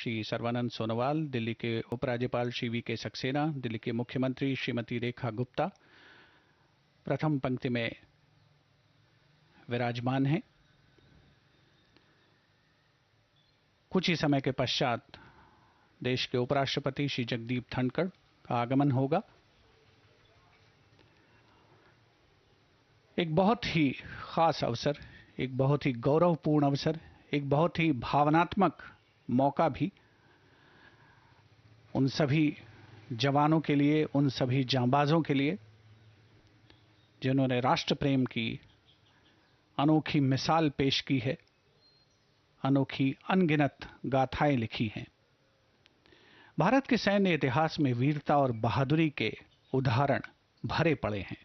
श्री सर्बानंद सोनोवाल, दिल्ली के उपराज्यपाल श्री वी के सक्सेना, दिल्ली के मुख्यमंत्री श्रीमती रेखा गुप्ता प्रथम पंक्ति में विराजमान हैं। कुछ ही समय के पश्चात देश के उपराष्ट्रपति श्री जगदीप धनखड़ का आगमन होगा। एक बहुत ही खास अवसर, एक बहुत ही गौरवपूर्ण अवसर, एक बहुत ही भावनात्मक मौका भी उन सभी जवानों के लिए, उन सभी जांबाजों के लिए जिन्होंने राष्ट्र प्रेम की अनोखी मिसाल पेश की है, अनोखी अनगिनत गाथाएं लिखी हैं। भारत के सैन्य इतिहास में वीरता और बहादुरी के उदाहरण भरे पड़े हैं।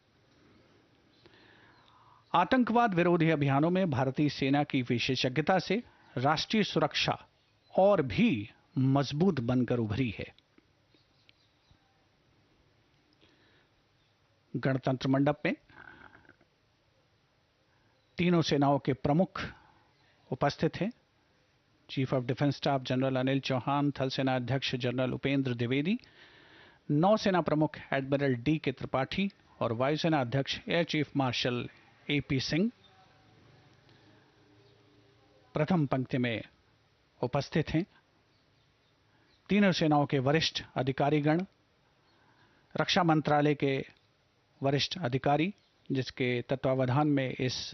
आतंकवाद विरोधी अभियानों में भारतीय सेना की विशेषज्ञता से राष्ट्रीय सुरक्षा और भी मजबूत बनकर उभरी है। गणतंत्र मंडप में तीनों सेनाओं के प्रमुख उपस्थित हैं। Chief of defence staff general Anil Chauhan, थल सेना अध्यक्ष जनरल उपेंद्र द्विवेदी, नौसेना प्रमुख एडमिरल डी के त्रिपाठी और वायुसेना अध्यक्ष air chief marshal AP Singh प्रथम पंक्ति में उपस्थित हैं। तीनों सेनाओं के वरिष्ठ अधिकारीगण, रक्षा मंत्रालय के वरिष्ठ अधिकारी, जिसके तत्वावधान में इस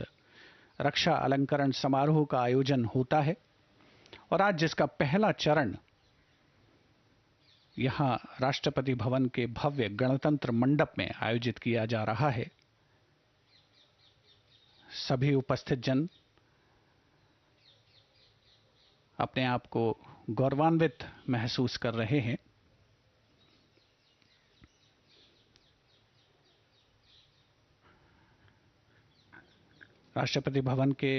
रक्षा अलंकरण समारोह का आयोजन होता है और आज जिसका पहला चरण यहां राष्ट्रपति भवन के भव्य गणतंत्र मंडप में आयोजित किया जा रहा है। सभी उपस्थित जन अपने आप को गौरवान्वित महसूस कर रहे हैं। राष्ट्रपति भवन के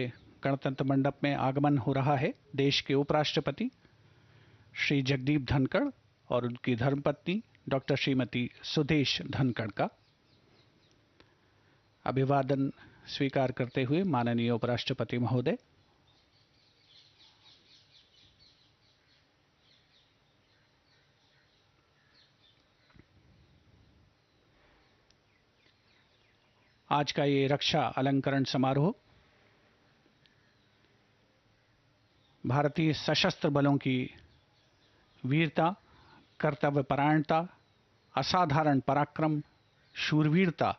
गणतंत्र मंडप में आगमन हो रहा है देश के उपराष्ट्रपति श्री जगदीप धनखड़ और उनकी धर्मपत्नी डॉक्टर श्रीमती सुदेश धनखड़ का। अभिवादन स्वीकार करते हुए माननीय उपराष्ट्रपति महोदय आज का ये रक्षा अलंकरण समारोह भारतीय सशस्त्र बलों की वीरता, कर्तव्यपरायणता, असाधारण पराक्रम, शूरवीरता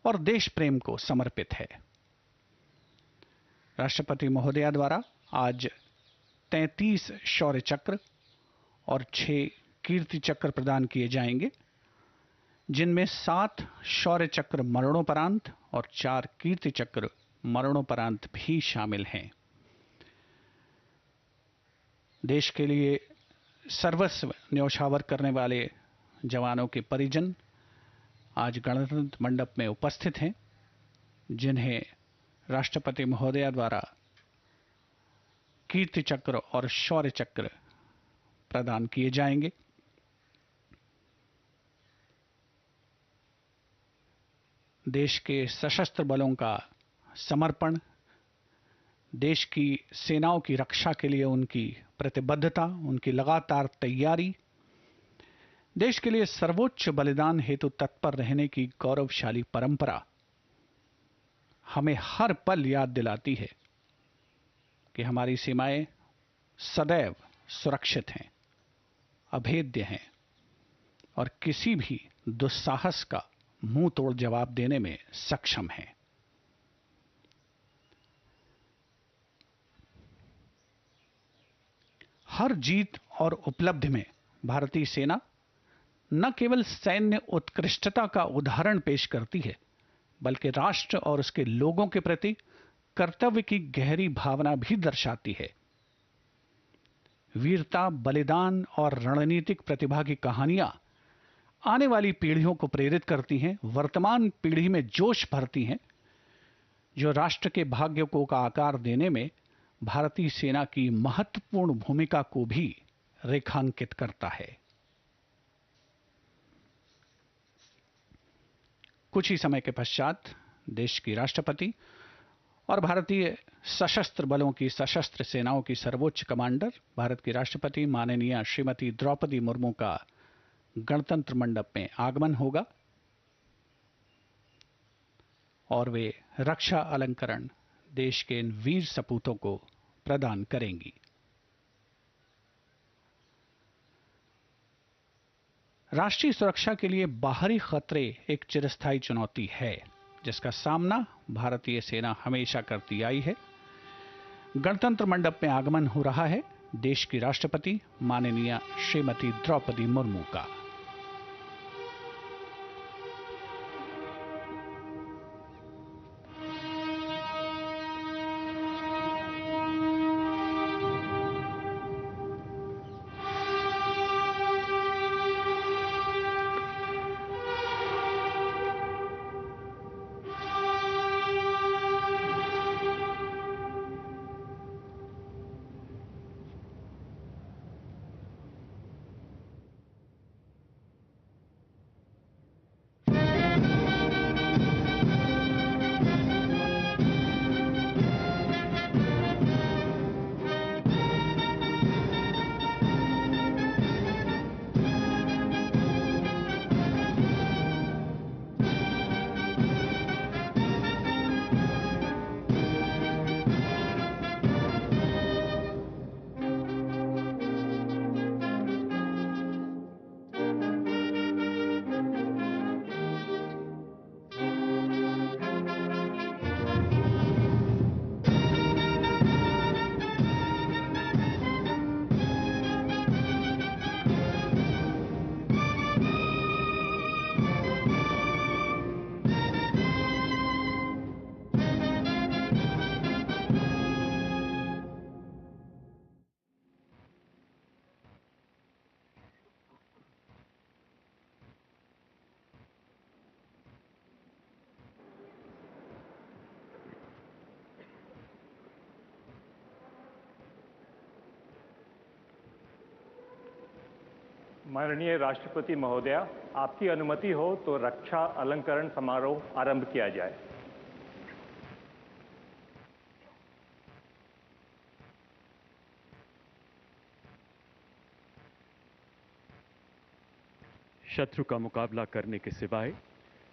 और देश प्रेम को समर्पित है। राष्ट्रपति महोदया द्वारा आज 33 शौर्य चक्र और 6 कीर्ति चक्र प्रदान किए जाएंगे, जिनमें 7 शौर्य चक्र मरणोपरांत और 4 कीर्ति चक्र मरणोपरांत भी शामिल हैं। देश के लिए सर्वस्व न्यौछावर करने वाले जवानों के परिजन आज गणतंत्र मंडप में उपस्थित हैं, जिन्हें राष्ट्रपति महोदया द्वारा कीर्ति चक्र और शौर्य चक्र प्रदान किए जाएंगे। देश के सशस्त्र बलों का समर्पण, देश की सेनाओं की रक्षा के लिए उनकी प्रतिबद्धता, उनकी लगातार तैयारी, देश के लिए सर्वोच्च बलिदान हेतु तत्पर रहने की गौरवशाली परंपरा हमें हर पल याद दिलाती है कि हमारी सीमाएं सदैव सुरक्षित हैं, अभेद्य हैं और किसी भी दुस्साहस का मुंह तोड़ जवाब देने में सक्षम हैं। हर जीत और उपलब्धि में भारतीय सेना न केवल सैन्य उत्कृष्टता का उदाहरण पेश करती है, बल्कि राष्ट्र और उसके लोगों के प्रति कर्तव्य की गहरी भावना भी दर्शाती है। वीरता, बलिदान और रणनीतिक प्रतिभा की कहानियां आने वाली पीढ़ियों को प्रेरित करती हैं, वर्तमान पीढ़ी में जोश भरती हैं, जो राष्ट्र के भाग्य को का आकार देने में भारतीय सेना की महत्वपूर्ण भूमिका को भी रेखांकित करता है। कुछ ही समय के पश्चात देश की राष्ट्रपति और भारतीय सशस्त्र बलों की सशस्त्र सेनाओं की सर्वोच्च कमांडर भारत की राष्ट्रपति माननीय श्रीमती द्रौपदी मुर्मू का गणतंत्र मंडप में आगमन होगा और वे रक्षा अलंकरण देश के इन वीर सपूतों को प्रदान करेंगी। राष्ट्रीय सुरक्षा के लिए बाहरी खतरे एक चिरस्थायी चुनौती है जिसका सामना भारतीय सेना हमेशा करती आई है। गणतंत्र मंडप में आगमन हो रहा है देश की राष्ट्रपति माननीय श्रीमती द्रौपदी मुर्मू का। माननीय राष्ट्रपति महोदया, आपकी अनुमति हो तो रक्षा अलंकरण समारोह आरंभ किया जाए। शत्रु का मुकाबला करने के सिवाय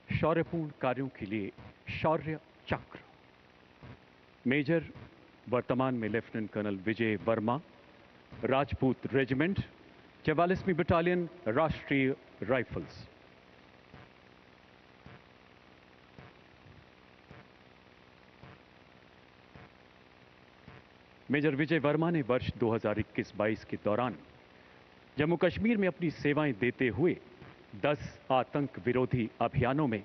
शौर्यपूर्ण कार्यों के लिए शौर्य चक्र। मेजर वर्तमान में लेफ्टिनेंट कर्नल विजय Verma, Rajput regiment, 44वीं battalion Rashtriya rifles. Major विजय वर्मा ने वर्ष 2021-22 के दौरान जम्मू कश्मीर में अपनी सेवाएं देते हुए 10 आतंक विरोधी अभियानों में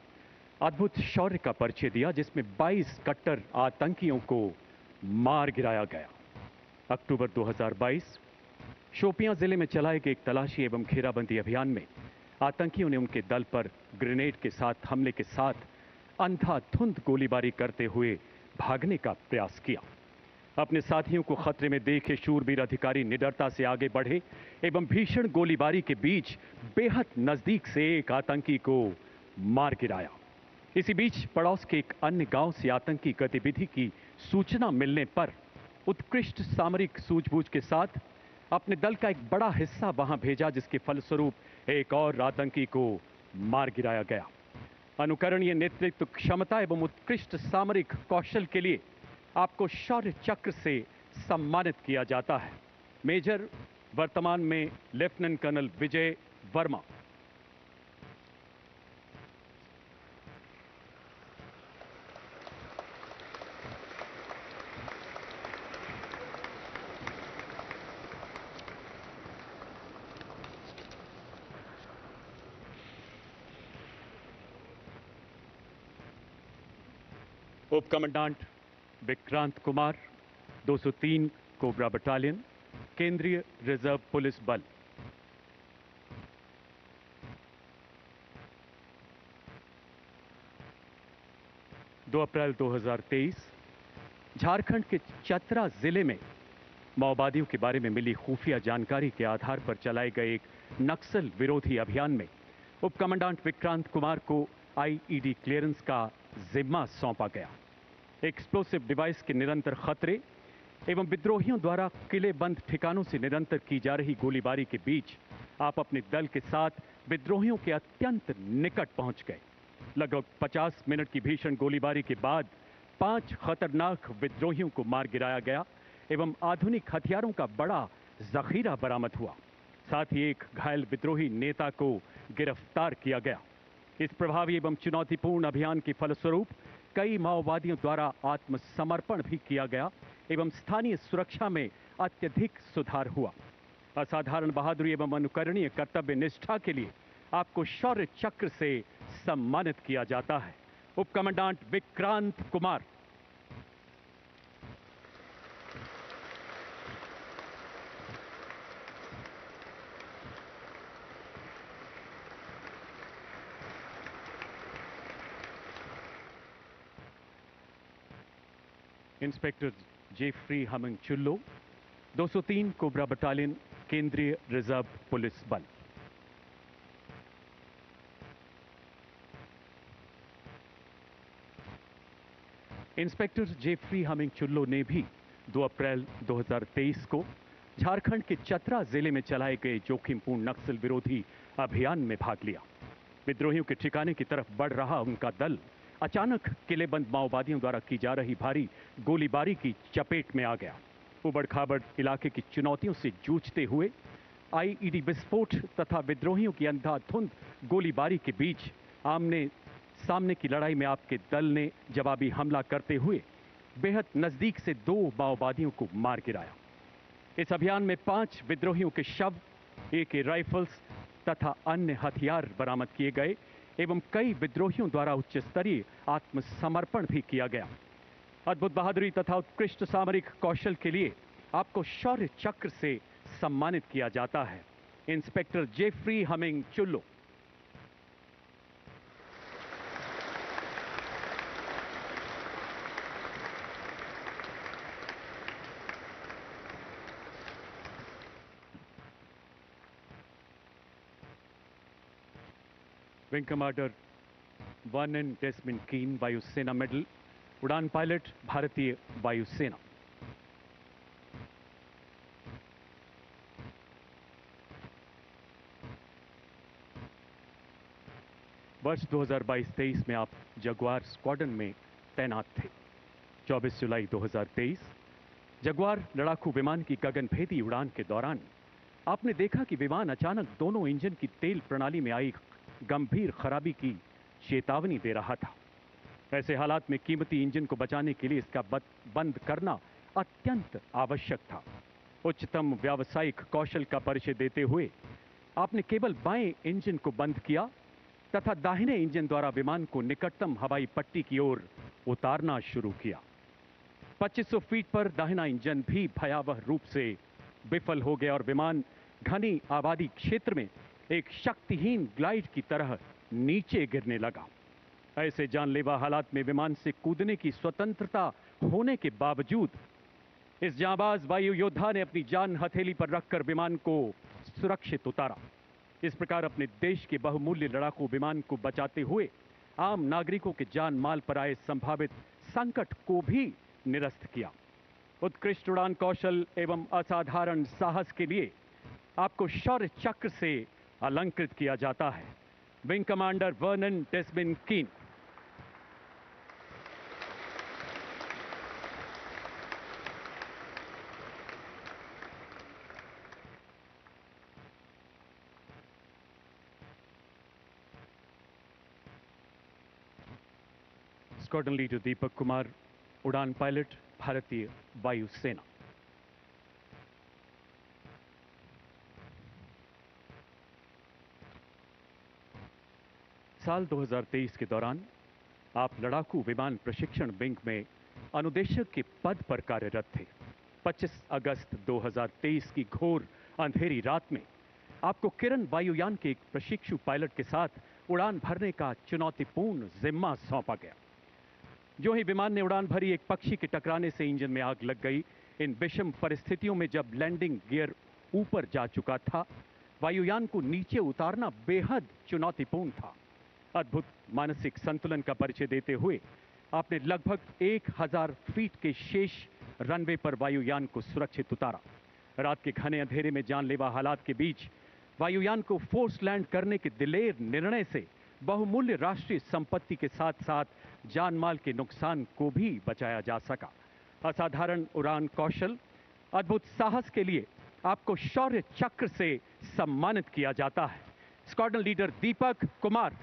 अद्भुत शौर्य का परिचय दिया, जिसमें 22 कट्टर आतंकियों को मार गिराया गया। अक्टूबर 2022 शोपियां जिले में चलाए गए एक तलाशी एवं घेराबंदी अभियान में आतंकियों ने उनके दल पर ग्रेनेड के साथ हमले के साथ अंधाधुंध गोलीबारी करते हुए भागने का प्रयास किया। अपने साथियों को खतरे में देखे शूरवीर अधिकारी निडरता से आगे बढ़े एवं भीषण गोलीबारी के बीच बेहद नजदीक से एक आतंकी को मार गिराया। इसी बीच पड़ोस के एक अन्य गांव से आतंकी गतिविधि की सूचना मिलने पर उत्कृष्ट सामरिक सूझबूझ के साथ अपने दल का एक बड़ा हिस्सा वहां भेजा, जिसके फलस्वरूप एक और आतंकी को मार गिराया गया। अनुकरणीय नेतृत्व क्षमता एवं उत्कृष्ट सामरिक कौशल के लिए आपको शौर्य चक्र से सम्मानित किया जाता है। मेजर वर्तमान में लेफ्टिनेंट कर्नल विजय वर्मा। उप commandant Vikrant Kumar, 203 Cobra battalion, केंद्रीय रिजर्व पुलिस बल। दो अप्रैल 2023 झारखंड के चतरा जिले में माओवादियों के बारे में मिली खुफिया जानकारी के आधार पर चलाए गए एक नक्सल विरोधी अभियान में उप कमांडेंट विक्रांत कुमार को आईईडी क्लियरेंस का जिम्मा सौंपा गया। एक्सप्लोसिव डिवाइस के निरंतर खतरे एवं विद्रोहियों द्वारा किलेबंद ठिकानों से निरंतर की जा रही गोलीबारी के बीच आप अपने दल के साथ विद्रोहियों के अत्यंत निकट पहुंच गए। लगभग 50 मिनट की भीषण गोलीबारी के बाद 5 खतरनाक विद्रोहियों को मार गिराया गया एवं आधुनिक हथियारों का बड़ा जखीरा बरामद हुआ। साथ ही एक घायल विद्रोही नेता को गिरफ्तार किया गया। इस प्रभावी एवं चुनौतीपूर्ण अभियान के फलस्वरूप कई माओवादियों द्वारा आत्मसमर्पण भी किया गया एवं स्थानीय सुरक्षा में अत्यधिक सुधार हुआ। असाधारण बहादुरी एवं अनुकरणीय कर्तव्य निष्ठा के लिए आपको शौर्य चक्र से सम्मानित किया जाता है। उप commandant Vikrant Kumar. Inspector Jeffrey Humming Chullo, 203 Cobra battalion, केंद्रीय रिजर्व पुलिस बल। इंस्पेक्टर जेफ्री हमिंग चुल्लो ने भी 2 अप्रैल 2023 को झारखंड के चतरा जिले में चलाए गए जोखिमपूर्ण नक्सल विरोधी अभियान में भाग लिया। विद्रोहियों के ठिकाने की तरफ बढ़ रहा उनका दल अचानक किलेबंद माओवादियों द्वारा की जा रही भारी गोलीबारी की चपेट में आ गया। उबड़ खाबड़ इलाके की चुनौतियों से जूझते हुए आईईडी विस्फोट तथा विद्रोहियों की अंधाधुंध गोलीबारी के बीच आमने सामने की लड़ाई में आपके दल ने जवाबी हमला करते हुए बेहद नजदीक से 2 माओवादियों को मार गिराया। इस अभियान में 5 विद्रोहियों के शव, AK राइफल्स तथा अन्य हथियार बरामद किए गए एवं कई विद्रोहियों द्वारा उच्च स्तरीय आत्मसमर्पण भी किया गया। अद्भुत बहादुरी तथा उत्कृष्ट सामरिक कौशल के लिए आपको शौर्य चक्र से सम्मानित किया जाता है। Inspector Jeffrey Humming Chullo. Wing commander Vernon Desmond Keane, वायुसेना मेडल, उड़ान पायलट, भारतीय वायुसेना। वर्ष 2022-23 में आप जगुआर स्क्वाड्रन में तैनात थे। 24 जुलाई 2023 जगुआर लड़ाकू विमान की गगनभेदी उड़ान के दौरान आपने देखा कि विमान अचानक दोनों इंजन की तेल प्रणाली में आई गंभीर खराबी की चेतावनी दे रहा था। ऐसे हालात में कीमती इंजन को बचाने के लिए इसका बंद करना अत्यंत आवश्यक था। उच्चतम व्यावसायिक कौशल का परिचय देते हुए आपने केवल बाएं इंजन को बंद किया तथा दाहिने इंजन द्वारा विमान को निकटतम हवाई पट्टी की ओर उतारना शुरू किया। 2500 फीट पर दाहिना इंजन भी भयावह रूप से विफल हो गया और विमान घनी आबादी क्षेत्र में एक शक्तिहीन ग्लाइड की तरह नीचे गिरने लगा। ऐसे जानलेवा हालात में विमान से कूदने की स्वतंत्रता होने के बावजूद इस जांबाज वायु योद्धा ने अपनी जान हथेली पर रखकर विमान को सुरक्षित उतारा। इस प्रकार अपने देश के बहुमूल्य लड़ाकू विमान को बचाते हुए आम नागरिकों के जान माल पर आए संभावित संकट को भी निरस्त किया। उत्कृष्ट उड़ान कौशल एवं असाधारण साहस के लिए आपको शौर्य चक्र से अलंकृत किया जाता है। विंग कमांडर वर्नन डेस्मंड कीन। स्क्वाड्रन लीडर दीपक कुमार, उड़ान पायलट, भारतीय वायुसेना। साल 2023 के दौरान आप लड़ाकू विमान प्रशिक्षण विंग में अनुदेशक के पद पर कार्यरत थे। 25 अगस्त 2023 की घोर अंधेरी रात में आपको किरण वायुयान के एक प्रशिक्षु पायलट के साथ उड़ान भरने का चुनौतीपूर्ण जिम्मा सौंपा गया। जो ही विमान ने उड़ान भरी, एक पक्षी के टकराने से इंजन में आग लग गई। इन विषम परिस्थितियों में जब लैंडिंग गियर ऊपर जा चुका था, वायुयान को नीचे उतारना बेहद चुनौतीपूर्ण था। अद्भुत मानसिक संतुलन का परिचय देते हुए आपने लगभग 1000 फीट के शेष रनवे पर वायुयान को सुरक्षित उतारा। रात के घने अंधेरे में जानलेवा हालात के बीच वायुयान को फोर्स लैंड करने के दिलेर निर्णय से बहुमूल्य राष्ट्रीय संपत्ति के साथ साथ जानमाल के नुकसान को भी बचाया जा सका। असाधारण उड़ान कौशल, अद्भुत साहस के लिए आपको शौर्य चक्र से सम्मानित किया जाता है। Squadron leader Deepak Kumar.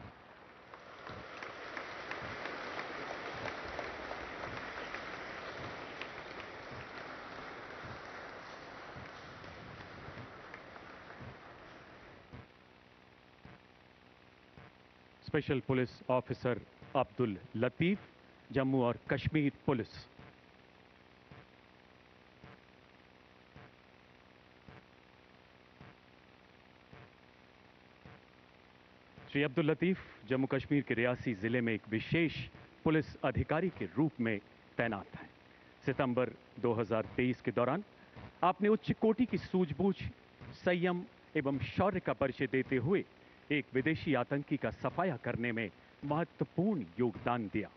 Special police officer Abdul Latif, Jammu और कश्मीर पुलिस। श्री अब्दुल लतीफ जम्मू कश्मीर के रियासी जिले में एक विशेष पुलिस अधिकारी के रूप में तैनात हैं। सितंबर 2023 के दौरान आपने उच्च कोटि की सूझबूझ, संयम एवं शौर्य का परिचय देते हुए एक विदेशी आतंकी का सफाया करने में महत्वपूर्ण योगदान दिया।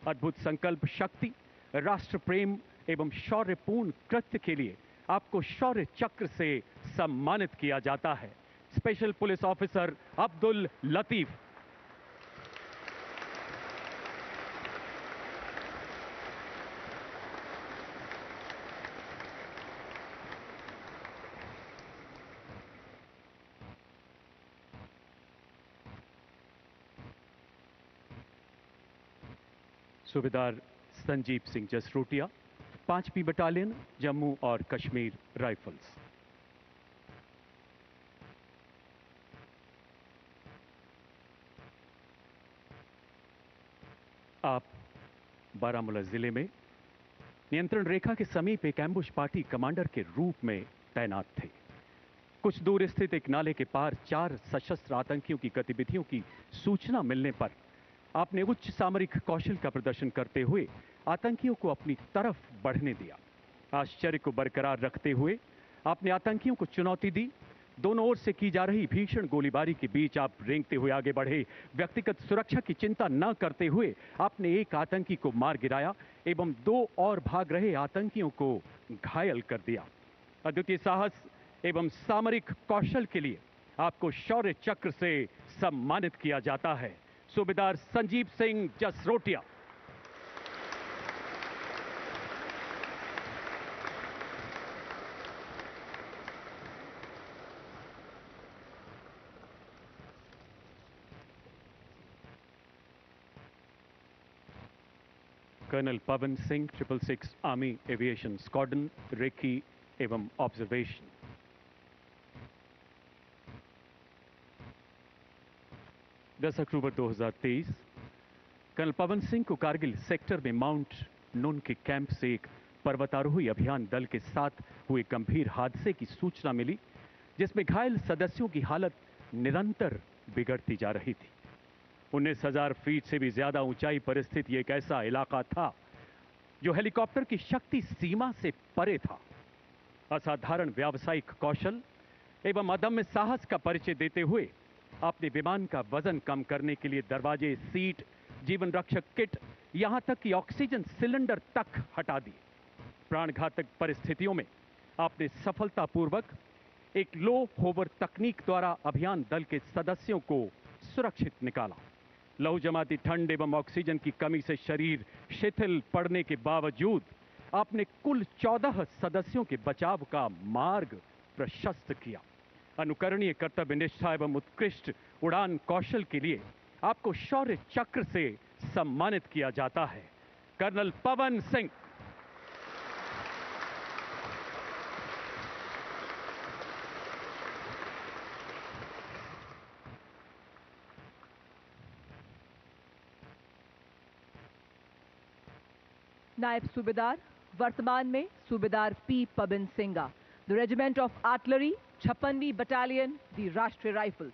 अद्भुत संकल्प शक्ति, राष्ट्र प्रेम एवं शौर्यपूर्ण कृत्य के लिए आपको शौर्य चक्र से सम्मानित किया जाता है। Special police officer Abdul Latif. सूबेदार संजीव सिंह जसरोटिया, 5वीं बटालियन, जम्मू और कश्मीर राइफल्स। आप बारामूला जिले में नियंत्रण रेखा के समीप एक एम्बुश पार्टी कमांडर के रूप में तैनात थे। कुछ दूर स्थित एक नाले के पार 4 सशस्त्र आतंकियों की गतिविधियों की सूचना मिलने पर आपने उच्च सामरिक कौशल का प्रदर्शन करते हुए आतंकियों को अपनी तरफ बढ़ने दिया। आश्चर्य को बरकरार रखते हुए आपने आतंकियों को चुनौती दी। दोनों ओर से की जा रही भीषण गोलीबारी के बीच आप रेंगते हुए आगे बढ़े। व्यक्तिगत सुरक्षा की चिंता न करते हुए आपने एक आतंकी को मार गिराया एवं 2 और भाग रहे आतंकियों को घायल कर दिया। अद्वितीय साहस एवं सामरिक कौशल के लिए आपको शौर्य चक्र से सम्मानित किया जाता है। सूबेदार Sanjeev Singh Jasrotia. Colonel Pawan Singh, 666 army aviation squadron, recce एवं observation. 10 October 2023 colonel Pawan Singh को कारगिल सेक्टर में माउंट नून के कैंप से एक पर्वतारोही अभियान दल के साथ हुए गंभीर हादसे की सूचना मिली, जिसमें घायल सदस्यों की हालत निरंतर बिगड़ती जा रही थी। 19,000 फीट से भी ज्यादा ऊंचाई पर स्थित यह एक ऐसा इलाका था जो हेलीकॉप्टर की शक्ति सीमा से परे था। असाधारण व्यावसायिक कौशल एवं अदम्य साहस का परिचय देते हुए आपने विमान का वजन कम करने के लिए दरवाजे, सीट, जीवन रक्षक किट, यहां तक कि ऑक्सीजन सिलेंडर तक हटा दिए। प्राणघातक परिस्थितियों में आपने सफलतापूर्वक एक लो होवर तकनीक द्वारा अभियान दल के सदस्यों को सुरक्षित निकाला। लहू जमाती ठंड एवं ऑक्सीजन की कमी से शरीर शिथिल पड़ने के बावजूद आपने कुल 14 सदस्यों के बचाव का मार्ग प्रशस्त किया। अनुकरणीय कर्तव्य निष्ठा एवं उत्कृष्ट उड़ान कौशल के लिए आपको शौर्य चक्र से सम्मानित किया जाता है। कर्नल पवन सिंह। नायब सूबेदार वर्तमान में सूबेदार P Pawan Singha, the regiment of artillery, 56वीं बटालियन, दी राष्ट्रीय राइफल्स।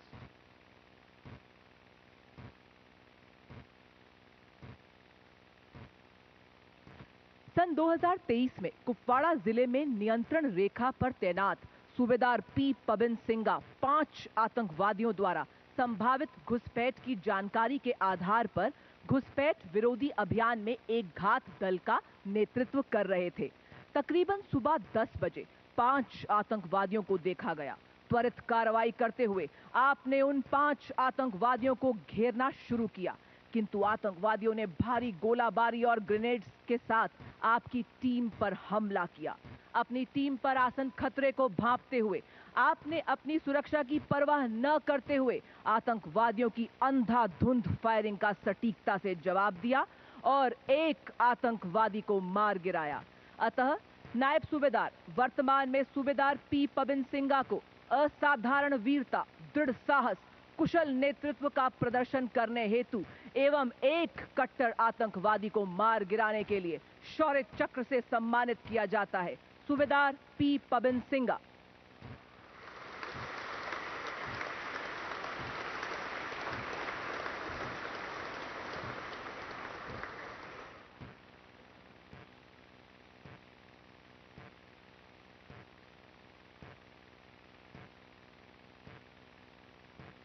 सन 2023 में कुपवाड़ा जिले में नियंत्रण रेखा पर तैनात सूबेदार पी पवन सिंगा 5 आतंकवादियों द्वारा संभावित घुसपैठ की जानकारी के आधार पर घुसपैठ विरोधी अभियान में एक घात दल का नेतृत्व कर रहे थे। तकरीबन सुबह 10 बजे 5 आतंकवादियों को देखा गया। त्वरित कार्रवाई करते हुए आपने उन 5 आतंकवादियों को घेरना शुरू किया, किंतु आतंकवादियों ने भारी गोलाबारी और ग्रेनेड्स के साथ आपकी टीम पर हमला किया। अपनी टीम पर आसन खतरे को भांपते हुए आपने अपनी सुरक्षा की परवाह न करते हुए आतंकवादियों की अंधाधुंध फायरिंग का सटीकता से जवाब दिया और एक आतंकवादी को मार गिराया। अतः नायब सूबेदार, वर्तमान में सूबेदार पी पबिन सिंघा को असाधारण वीरता, दृढ़ साहस, कुशल नेतृत्व का प्रदर्शन करने हेतु एवं एक कट्टर आतंकवादी को मार गिराने के लिए शौर्य चक्र से सम्मानित किया जाता है। सूबेदार P Pabin Singha.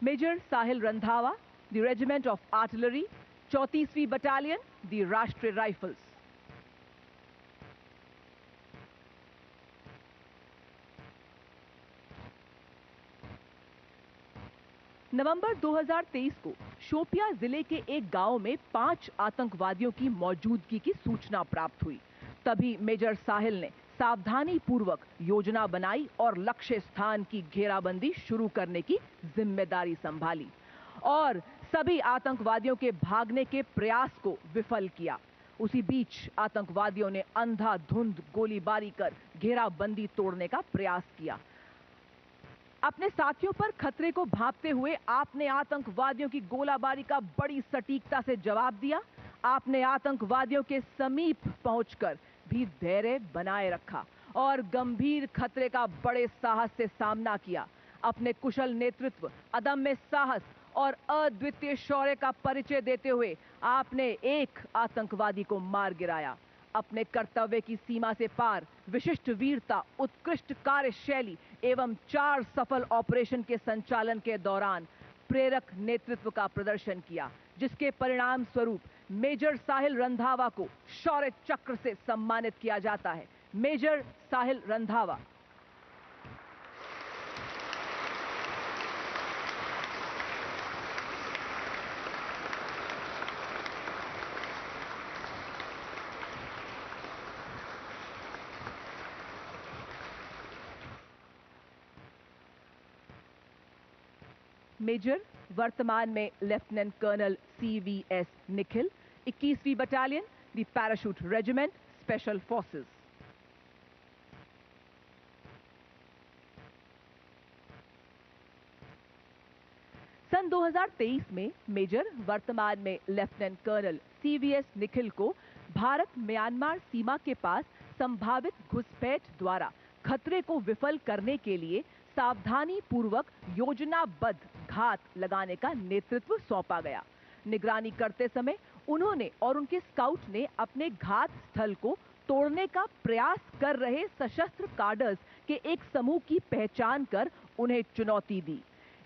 Major Sahil Randhawa, the regiment of artillery, 34वीं battalion, the Rashtriya rifles. November 2023 को शोपियां जिले के एक गांव में 5 आतंकवादियों की मौजूदगी की सूचना प्राप्त हुई। तभी मेजर साहिल ने सावधानी पूर्वक योजना बनाई और लक्ष्य स्थान की घेराबंदी शुरू करने की जिम्मेदारी संभाली और सभी आतंकवादियों के भागने के प्रयास को विफल किया। उसी बीच आतंकवादियों ने अंधाधुंध गोलीबारी कर घेराबंदी तोड़ने का प्रयास किया। अपने साथियों पर खतरे को भांपते हुए आपने आतंकवादियों की गोलाबारी का बड़ी सटीकता से जवाब दिया। आपने आतंकवादियों के समीप पहुंचकर भी धैर्य बनाए रखा और गंभीर खतरे का बड़े साहस से सामना किया। अपने कुशल नेतृत्व, अदम्य साहस और अद्वितीय शौर्य का परिचय देते हुए आपने एक आतंकवादी को मार गिराया। अपने कर्तव्य की सीमा से पार विशिष्ट वीरता, उत्कृष्ट कार्यशैली एवं 4 सफल ऑपरेशन के संचालन के दौरान प्रेरक नेतृत्व का प्रदर्शन किया, जिसके परिणाम स्वरूप मेजर साहिल रंधावा को शौर्य चक्र से सम्मानित किया जाता है। मेजर साहिल रंधावा। मेजर, वर्तमान में लेफ्टिनेंट कर्नल CVS निखिल, 21वीं battalion, the parachute regiment, special forces. सन 2023 में मेजर, वर्तमान में लेफ्टिनेंट कर्नल CVS निखिल को भारत म्यांमार सीमा के पास संभावित घुसपैठ द्वारा खतरे को विफल करने के लिए सावधानी पूर्वक योजनाबद्ध घात लगाने का नेतृत्व सौंपा गया। निगरानी करते समय उन्होंने और उनके स्काउट ने अपने घात स्थल को तोड़ने का प्रयास कर रहे सशस्त्र कार्डर्स के एक समूह की पहचान कर उन्हें चुनौती दी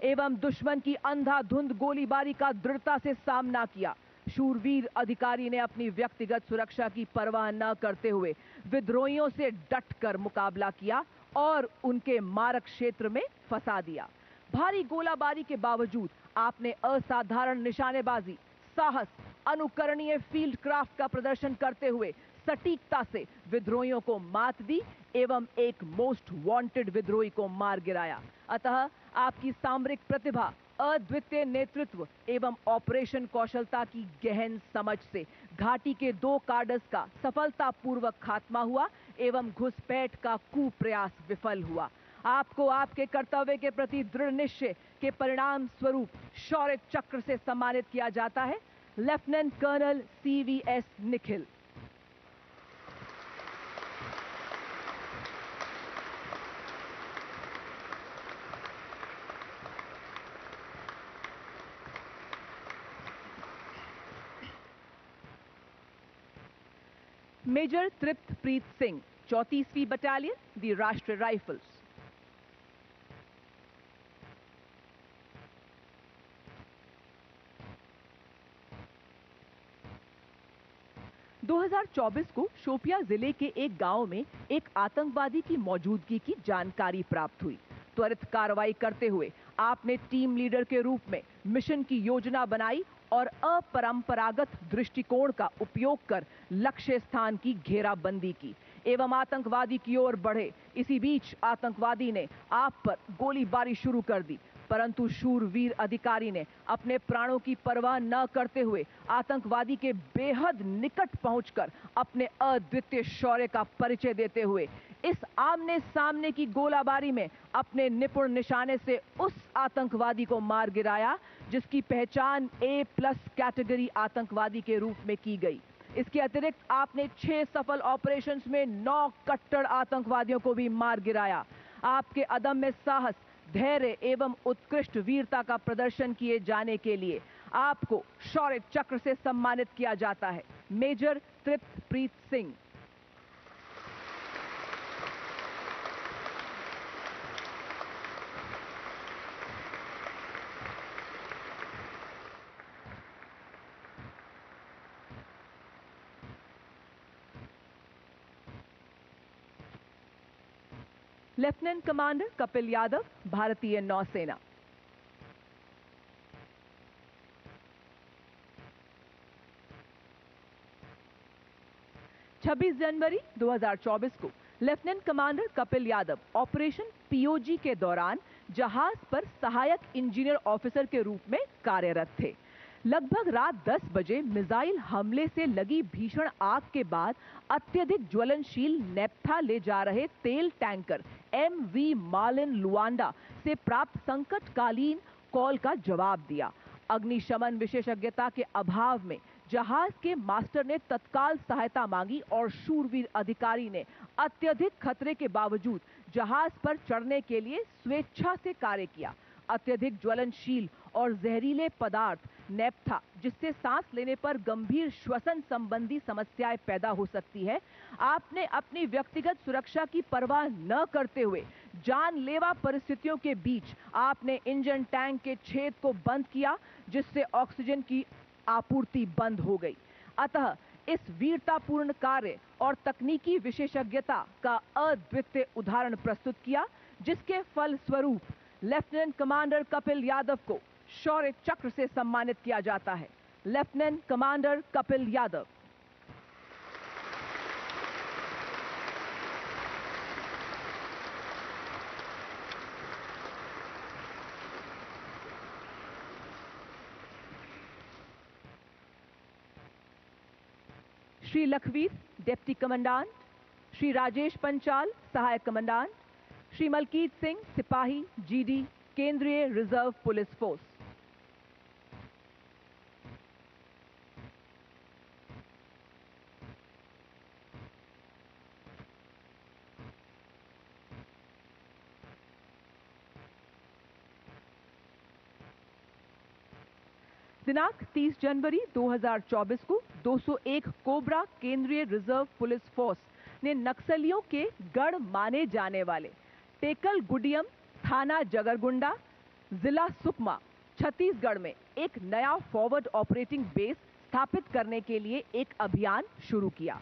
एवं दुश्मन की अंधाधुंध गोलीबारी का दृढ़ता से सामना किया। शूरवीर अधिकारी ने अपनी व्यक्तिगत सुरक्षा की परवाह न करते हुए विद्रोहियों से डटकर मुकाबला किया और उनके मारक क्षेत्र में फंसा दिया। भारी गोलाबारी के बावजूद आपने असाधारण निशानेबाजी, साहस, अनुकरणीय फील्ड क्राफ्ट का प्रदर्शन करते हुए सटीकता से विद्रोहियों को मात दी एवं एक मोस्ट वांटेड विद्रोही को मार गिराया। अतः आपकी सामरिक प्रतिभा, अद्वितीय नेतृत्व एवं ऑपरेशन कौशलता की गहन समझ से घाटी के 2 कार्डर्स का सफलतापूर्वक खात्मा हुआ एवं घुसपैठ का कुप्रयास विफल हुआ। आपको आपके कर्तव्य के प्रति दृढ़ निश्चय के परिणाम स्वरूप शौर्य चक्र से सम्मानित किया जाता है। Lieutenant colonel CVS Nikhil. Major Triptpreet Singh, 34वीं बटालियन, द राष्ट्रीय राइफल्स। 2024 को शोपियां जिले के एक गांव में एक आतंकवादी की मौजूदगी की जानकारी प्राप्त हुई। त्वरित कार्रवाई करते हुए आपने टीम लीडर के रूप में मिशन की योजना बनाई और अपरंपरागत दृष्टिकोण का उपयोग कर लक्ष्य स्थान की घेराबंदी की एवं आतंकवादी की ओर बढ़े। इसी बीच आतंकवादी ने आप पर गोलीबारी शुरू कर दी, परंतु शूरवीर अधिकारी ने अपने प्राणों की परवाह न करते हुए आतंकवादी के बेहद निकट पहुंचकर अपने अद्वितीय शौर्य का परिचय देते हुए इस आमने सामने की गोलाबारी में अपने निपुण निशाने से उस आतंकवादी को मार गिराया जिसकी पहचान A+ कैटेगरी आतंकवादी के रूप में की गई। इसके अतिरिक्त आपने 6 सफल ऑपरेशंस में 9 कट्टर आतंकवादियों को भी मार गिराया। आपके अदम्य साहस, धैर्य एवं उत्कृष्ट वीरता का प्रदर्शन किए जाने के लिए आपको शौर्य चक्र से सम्मानित किया जाता है। Major Triptpreet Singh. Lieutenant commander Kapil Yadav, भारतीय नौसेना। छब्बीस जनवरी 2024 को lieutenant commander Kapil Yadav operation POG के दौरान जहाज पर सहायक इंजीनियर ऑफिसर के रूप में कार्यरत थे। लगभग रात 10 बजे मिसाइल हमले से लगी भीषण आग के बाद अत्यधिक ज्वलनशील नेप्था ले जा रहे तेल टैंकर MV मालिन लुआंडा से प्राप्त संकटकालीन कॉल का जवाब दिया। अग्निशमन विशेषज्ञता के अभाव में जहाज के मास्टर ने तत्काल सहायता मांगी और शूरवीर अधिकारी ने अत्यधिक खतरे के बावजूद जहाज पर चढ़ने के लिए स्वेच्छा से कार्य किया। अत्यधिक ज्वलनशील और जहरीले पदार्थ नेप्था, जिससे सांस लेने पर गंभीर श्वसन संबंधी समस्याएं पैदा हो सकती है, आपने अपनी व्यक्तिगत सुरक्षा की परवाह न करते हुए जानलेवा परिस्थितियों के बीच आपने इंजन टैंक के छेद को बंद किया, जिससे ऑक्सीजन की आपूर्ति बंद हो गई। अतः इस वीरतापूर्ण कार्य और तकनीकी विशेषज्ञता का अद्वितीय उदाहरण प्रस्तुत किया, जिसके फल स्वरूप लेफ्टिनेंट कमांडर कपिल यादव को शौर्य चक्र से सम्मानित किया जाता है। Lieutenant commander Kapil Yadav. Shri Lakhvir, deputy commandant. Shri Rajesh Panchal, सहायक कमांडेंट। श्री मलकीत सिंह, सिपाही GD, केंद्रीय रिजर्व पुलिस फोर्स। दिनांक 30 जनवरी 2024 को 201 कोबरा केंद्रीय रिजर्व पुलिस फोर्स ने नक्सलियों के गढ़ माने जाने वाले टेकल गुडियम, थाना जगरगुंडा, जिला सुकमा, छत्तीसगढ़ में एक नया फॉरवर्ड ऑपरेटिंग बेस स्थापित करने के लिए एक अभियान शुरू किया।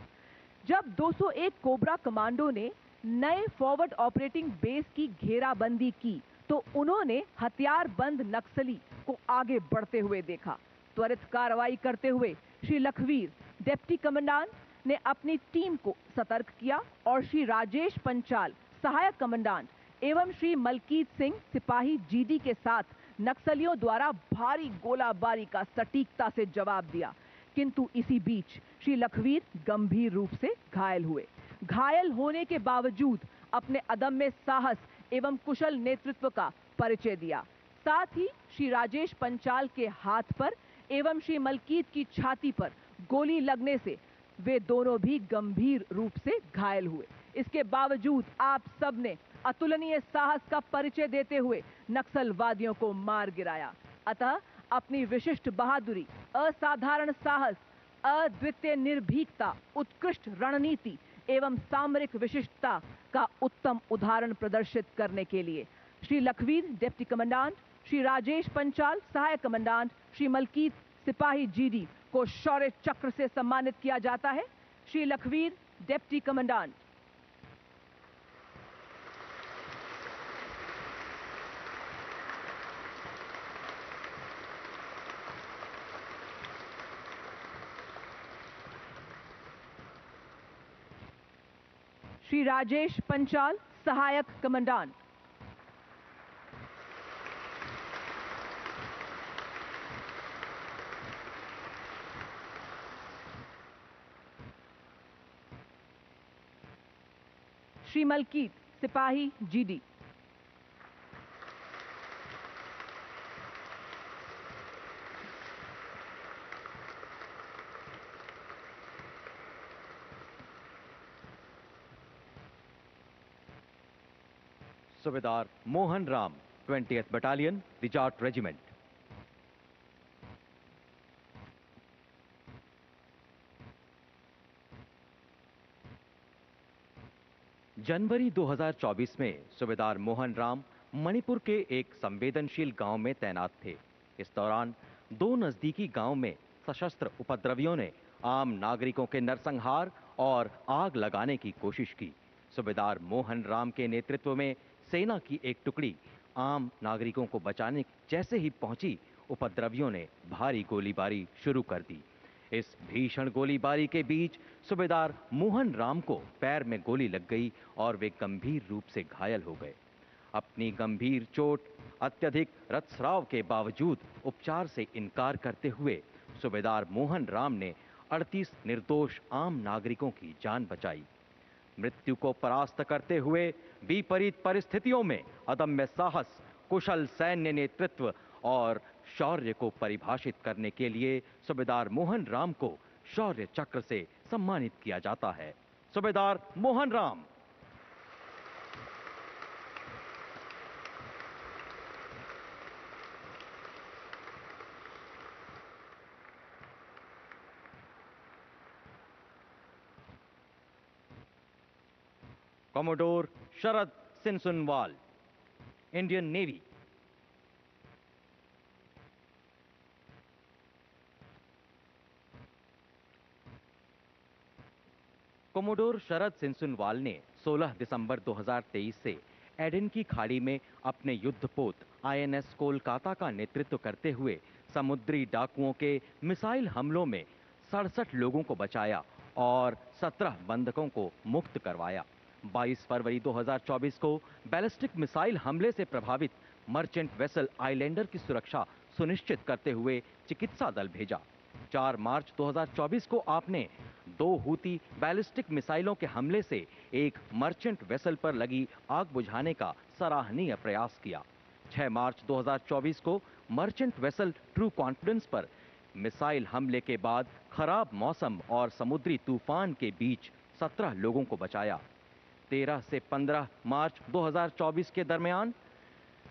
जब 201 कोबरा कमांडो ने नए फॉरवर्ड ऑपरेटिंग बेस की घेराबंदी की तो उन्होंने हथियारबंद नक्सली को आगे बढ़ते हुए देखा। त्वरित कार्रवाई करते हुए श्री लखवीर, डिप्टी कमांडेंट, ने अपनी टीम को सतर्क किया और श्री राजेश पंचाल, सहायक कमांडेंट एवं श्री मलकीत सिंह, सिपाही GD के साथ नक्सलियों द्वारा भारी गोलाबारी का सटीकता से जवाब दिया। किंतु इसी बीच श्री लखवीर गंभीर रूप से घायल हुए। घायल होने के बावजूद अपने अदम्य साहस एवं कुशल नेतृत्व का परिचय दिया। साथ ही श्री राजेश पंचाल के हाथ पर एवं श्री मलकीत की छाती पर गोली लगने से वे दोनों भी गंभीर रूप से घायल हुए। इसके बावजूद आप सबने अतुलनीय साहस का परिचय देते हुए नक्सलवादियों को मार गिराया। अतः अपनी विशिष्ट बहादुरी, असाधारण साहस, अद्वितीय निर्भीकता, उत्कृष्ट रणनीति एवं सामरिक विशिष्टता का उत्तम उदाहरण प्रदर्शित करने के लिए श्री लखवीर, डिप्टी कमांडेंट, श्री राजेश पंचाल, सहायक कमांडेंट, श्री मलकीत, सिपाही GD को शौर्य चक्र से सम्मानित किया जाता है। Shri Lakhvir, deputy commandant. श्री राजेश पंचाल, सहायक कमांडेंट। श्री मलकीत, सिपाही, जीडी। सूबेदार मोहन राम, 20th बटालियन, रिजार्ट रेजिमेंट। जनवरी 2024 में सूबेदार मोहन राम मणिपुर के एक संवेदनशील गांव में तैनात थे। इस दौरान दो नजदीकी गांव में सशस्त्र उपद्रवियों ने आम नागरिकों के नरसंहार और आग लगाने की कोशिश की। सूबेदार मोहन राम के नेतृत्व में सेना की एक टुकड़ी आम नागरिकों को बचाने जैसे ही पहुंची, उपद्रवियों ने भारी गोलीबारी शुरू कर दी। इस भीषण गोलीबारी के बीच सूबेदार मोहन राम को पैर में गोली लग गई और वे गंभीर रूप से घायल हो गए। अपनी गंभीर चोट, अत्यधिक रक्तस्राव के बावजूद उपचार से इनकार करते हुए सूबेदार मोहन राम ने 38 निर्दोष आम नागरिकों की जान बचाई। मृत्यु को परास्त करते हुए विपरीत परिस्थितियों में अदम्य साहस, कुशल सैन्य नेतृत्व और शौर्य को परिभाषित करने के लिए सूबेदार मोहन राम को शौर्य चक्र से सम्मानित किया जाता है। सूबेदार मोहन राम। कमोडोर शरद सिनसुनवाल, इंडियन नेवी। कोमोडोर शरद सिनसुनवाल ने 16 दिसंबर 2023 से एडन की खाड़ी में अपने युद्धपोत INS कोलकाता का नेतृत्व करते हुए समुद्री डाकुओं के मिसाइल हमलों में 67 लोगों को बचाया और 17 बंधकों को मुक्त करवाया। 22 फरवरी 2024 को बैलिस्टिक मिसाइल हमले से प्रभावित मर्चेंट वेसल आइलैंडर की सुरक्षा सुनिश्चित करते हुए चिकित्सा दल भेजा। 4 मार्च 2024 को आपने 2 हूती बैलिस्टिक मिसाइलों के हमले से एक मर्चेंट वेसल पर लगी आग बुझाने का सराहनीय प्रयास किया। 6 मार्च 2024 को मर्चेंट वेसल ट्रू कॉन्फिडेंस पर मिसाइल हमले के बाद खराब मौसम और समुद्री तूफान के बीच 17 लोगों को बचाया। 13 से 15 मार्च 2024 के दरमियान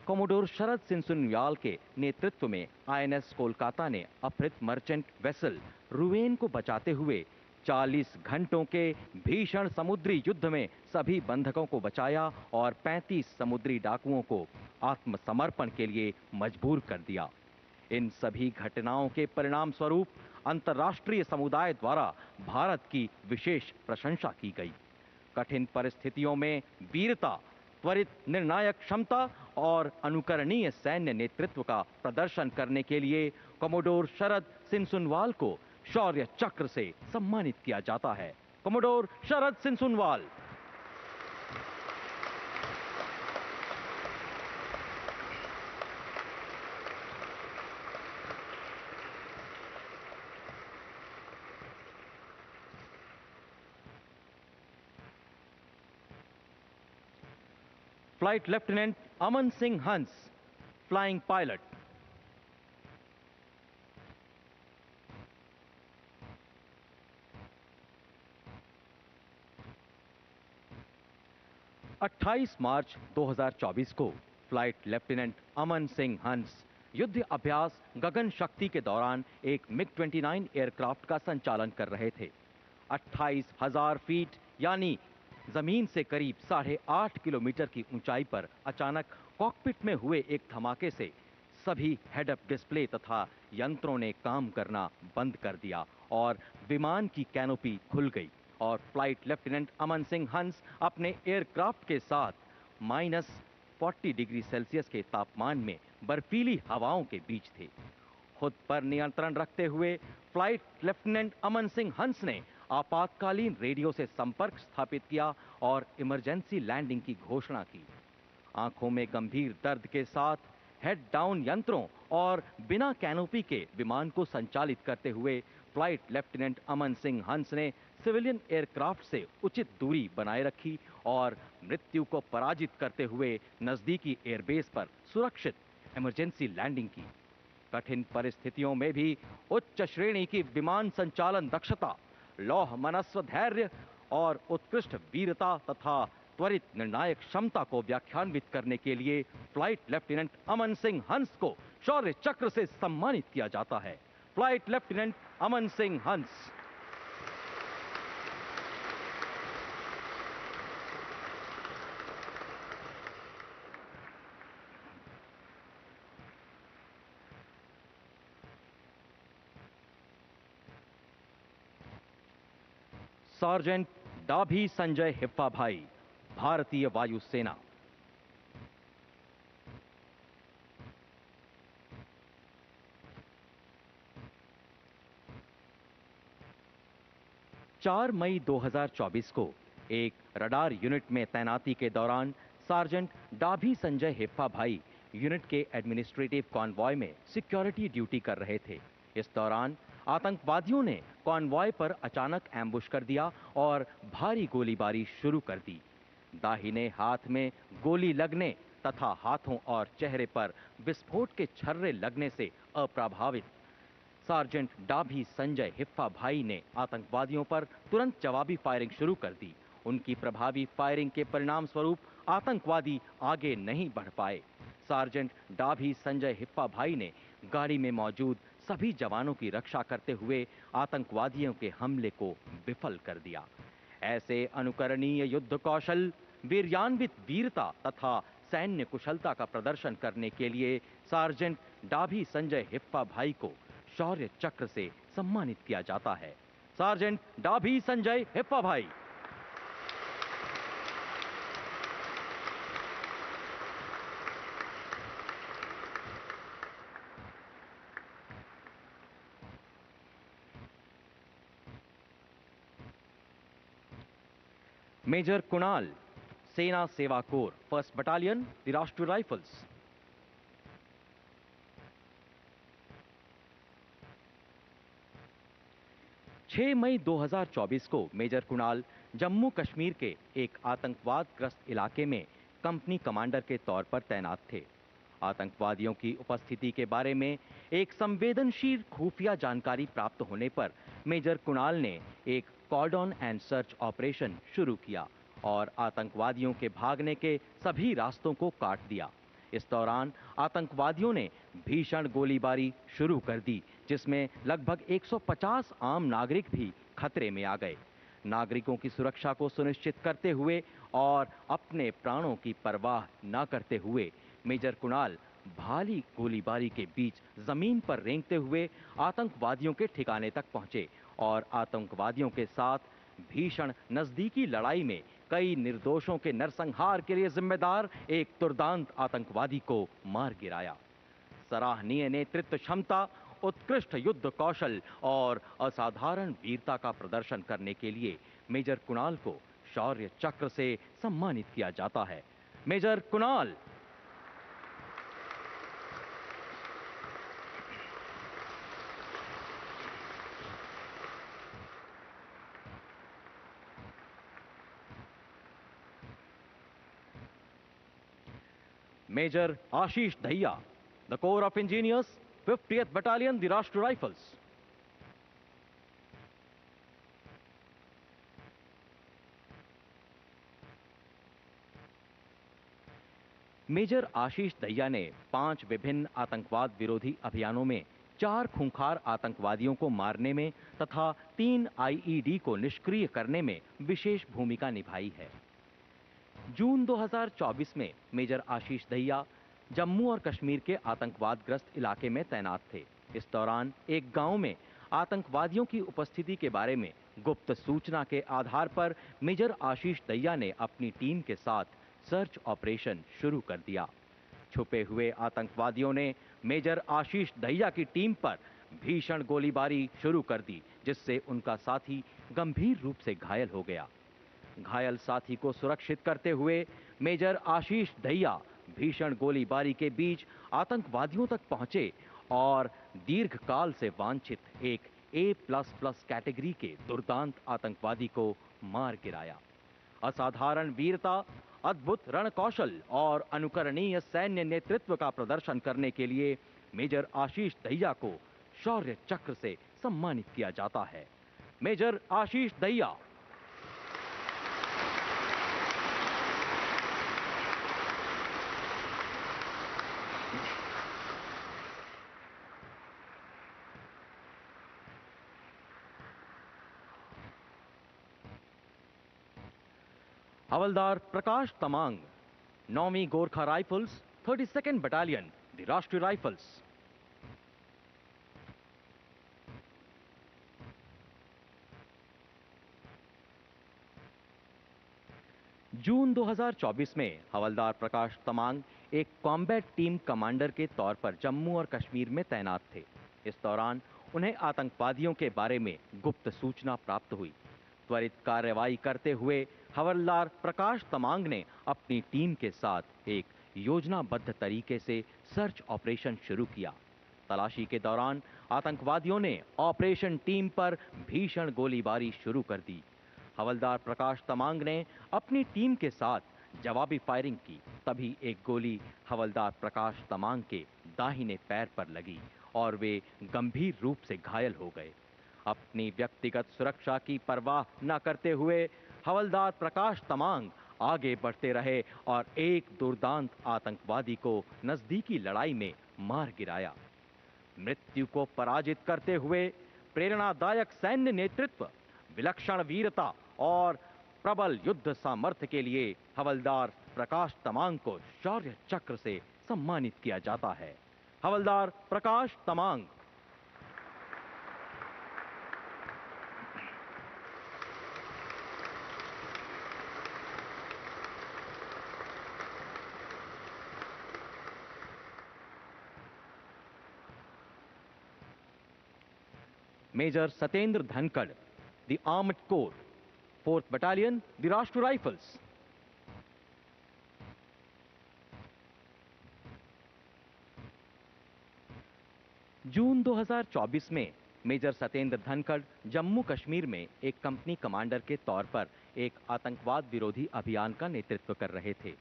कोमोडोर शरद सिनसुनवाल के नेतृत्व में INS कोलकाता ने अपहृत मर्चेंट वेसल रुवेन को बचाते हुए 40 घंटों के भीषण समुद्री युद्ध में सभी बंधकों को बचाया और 35 समुद्री डाकुओं को आत्मसमर्पण के लिए मजबूर कर दिया। इन सभी घटनाओं के परिणाम स्वरूप अंतर्राष्ट्रीय समुदाय द्वारा भारत की विशेष प्रशंसा की गई। कठिन परिस्थितियों में वीरता, त्वरित निर्णायक क्षमता और अनुकरणीय सैन्य नेतृत्व का प्रदर्शन करने के लिए कोमोडोर शरद सिनसुनवाल को शौर्य चक्र से सम्मानित किया जाता है। कोमोडोर शरद सिनसुनवाल। फ्लाइट लेफ्टिनेंट अमन सिंह हंस, फ्लाइंग पायलट। (28 मार्च 2024 को फ्लाइट लेफ्टिनेंट अमन सिंह हंस युद्ध अभ्यास गगन शक्ति के दौरान एक MiG-29 एयरक्राफ्ट का संचालन कर रहे थे। 28,000 फीट यानी जमीन से करीब 8.5 किलोमीटर की ऊंचाई पर अचानक कॉकपिट में हुए एक धमाके से सभी हेड अप डिस्प्ले तथा यंत्रों ने काम करना बंद कर दिया और विमान की कैनोपी खुल गई और फ्लाइट लेफ्टिनेंट अमन सिंह हंस अपने एयरक्राफ्ट के साथ -40 डिग्री सेल्सियस के तापमान में बर्फीली हवाओं के बीच थे। खुद पर नियंत्रण रखते हुए फ्लाइट लेफ्टिनेंट अमन सिंह हंस ने आपातकालीन रेडियो से संपर्क स्थापित किया और इमरजेंसी लैंडिंग की घोषणा की। आंखों में गंभीर दर्द के साथ हेड डाउन यंत्रों और बिना कैनोपी के विमान को संचालित करते हुए फ्लाइट लेफ्टिनेंट अमन सिंह हंस ने सिविलियन एयरक्राफ्ट से उचित दूरी बनाए रखी और मृत्यु को पराजित करते हुए नजदीकी एयरबेस पर सुरक्षित इमरजेंसी लैंडिंग की। कठिन परिस्थितियों में भी उच्च श्रेणी की विमान संचालन दक्षता, लौह मनस्व धैर्य और उत्कृष्ट वीरता तथा त्वरित निर्णायक क्षमता को व्याख्यान्वित करने के लिए फ्लाइट लेफ्टिनेंट अमन सिंह हंस को शौर्य चक्र से सम्मानित किया जाता है। फ्लाइट लेफ्टिनेंट अमन सिंह हंस। सार्जेंट डाभी संजय हिप्पा भाई, भारतीय वायुसेना। चार मई 2024 को एक रडार यूनिट में तैनाती के दौरान सार्जेंट डाभी संजय हिप्पा भाई यूनिट के एडमिनिस्ट्रेटिव कॉन्वॉय में सिक्योरिटी ड्यूटी कर रहे थे। इस दौरान आतंकवादियों ने कॉन्वॉय पर अचानक एम्बुश कर दिया और भारी गोलीबारी शुरू कर दी। दाहिने हाथ में गोली लगने तथा हाथों और चेहरे पर विस्फोट के छर्रे लगने से अप्रभावित सार्जेंट डाभी संजय हिप्पा भाई ने आतंकवादियों पर तुरंत जवाबी फायरिंग शुरू कर दी। उनकी प्रभावी फायरिंग के परिणाम स्वरूप आतंकवादी आगे नहीं बढ़ पाए। सार्जेंट डाभी संजय हिप्पा भाई ने गाड़ी में मौजूद सभी जवानों की रक्षा करते हुए आतंकवादियों के हमले को विफल कर दिया। ऐसे अनुकरणीय युद्ध कौशल, वीर्यान्वित वीरता तथा सैन्य कुशलता का प्रदर्शन करने के लिए सार्जेंट डाभी संजय हिप्पा भाई को शौर्य चक्र से सम्मानित किया जाता है। सार्जेंट डाभी संजय हिप्पा भाई। मेजर कुणाल, सेना सेवा core, 1st battalion, the Rashtriya rifles. छह मई 2024 को मेजर कुणाल जम्मू कश्मीर के एक आतंकवाद ग्रस्त इलाके में कंपनी कमांडर के तौर पर तैनात थे। आतंकवादियों की उपस्थिति के बारे में एक संवेदनशील खुफिया जानकारी प्राप्त होने पर मेजर कुणाल ने एक कॉर्डन एंड सर्च ऑपरेशन शुरू किया और आतंकवादियों के भागने के सभी रास्तों को काट दिया। इस दौरान आतंकवादियों ने भीषण गोलीबारी शुरू कर दी, जिसमें लगभग 150 आम नागरिक भी खतरे में आ गए। नागरिकों की सुरक्षा को सुनिश्चित करते हुए और अपने प्राणों की परवाह न करते हुए मेजर कुणाल भारी गोलीबारी के बीच जमीन पर रेंगते हुए आतंकवादियों के ठिकाने तक पहुंचे और आतंकवादियों के साथ भीषण नजदीकी लड़ाई में कई निर्दोषों के नरसंहार के लिए जिम्मेदार एक दुर्दांत आतंकवादी को मार गिराया। सराहनीय नेतृत्व क्षमता, उत्कृष्ट युद्ध कौशल और असाधारण वीरता का प्रदर्शन करने के लिए मेजर कुणाल को शौर्य चक्र से सम्मानित किया जाता है। Major Kunal. Major Ashish Dahiya, the corps of engineers, 50th battalion, the Rashtriya rifles. Major Ashish Dahiya ने 5 विभिन्न आतंकवाद विरोधी अभियानों में 4 खूंखार आतंकवादियों को मारने में तथा 3 आईईडी को निष्क्रिय करने में विशेष भूमिका निभाई है। जून 2024 में मेजर आशीष दहिया जम्मू और कश्मीर के आतंकवादग्रस्त इलाके में तैनात थे। इस दौरान एक गांव में आतंकवादियों की उपस्थिति के बारे में गुप्त सूचना के आधार पर मेजर आशीष दहिया ने अपनी टीम के साथ सर्च ऑपरेशन शुरू कर दिया। छुपे हुए आतंकवादियों ने मेजर आशीष दहिया की टीम पर भीषण गोलीबारी शुरू कर दी, जिससे उनका साथी गंभीर रूप से घायल हो गया। घायल साथी को सुरक्षित करते हुए मेजर आशीष दहिया भीषण गोलीबारी के बीच आतंकवादियों तक पहुंचे और दीर्घकाल से वांछित एक A++ कैटेगरी के दुर्दांत आतंकवादी को मार गिराया। असाधारण वीरता, अद्भुत रणकौशल और अनुकरणीय सैन्य नेतृत्व का प्रदर्शन करने के लिए मेजर आशीष दहिया को शौर्य चक्र से सम्मानित किया जाता है। मेजर आशीष दहिया। हवलदार प्रकाश तमांग, 9वीं Gorkha rifles, 32nd battalion, the Rashtriya rifles. जून 2024 में हवलदार प्रकाश तमांग एक कॉम्बैट टीम कमांडर के तौर पर जम्मू और कश्मीर में तैनात थे। इस दौरान उन्हें आतंकवादियों के बारे में गुप्त सूचना प्राप्त हुई। त्वरित कार्रवाई करते हुए हवलदार प्रकाश तमांग ने अपनी टीम के साथ एक योजनाबद्ध तरीके से सर्च ऑपरेशन शुरू किया। तलाशी के दौरान आतंकवादियों ने ऑपरेशन टीम पर भीषण गोलीबारी शुरू कर दी। हवलदार प्रकाश तमांग ने अपनी टीम के साथ जवाबी फायरिंग की। तभी एक गोली हवलदार प्रकाश तमांग के दाहिने पैर पर लगी और वे गंभीर रूप से घायल हो गए। अपनी व्यक्तिगत सुरक्षा की परवाह न करते हुए हवलदार प्रकाश तमांग आगे बढ़ते रहे और एक दुर्दांत आतंकवादी को नजदीकी लड़ाई में मार गिराया। मृत्यु को पराजित करते हुए प्रेरणादायक सैन्य नेतृत्व, विलक्षण वीरता और प्रबल युद्ध सामर्थ्य के लिए हवलदार प्रकाश तमांग को शौर्य चक्र से सम्मानित किया जाता है। हवलदार Prakash Tamang. Major Satender Dhankhar, the armed corps, 4th battalion, the Rashtriya rifles. जून 2024 में मेजर सतेंद्र धनखड़ जम्मू कश्मीर में एक कंपनी कमांडर के तौर पर एक आतंकवाद विरोधी अभियान का नेतृत्व कर रहे थे।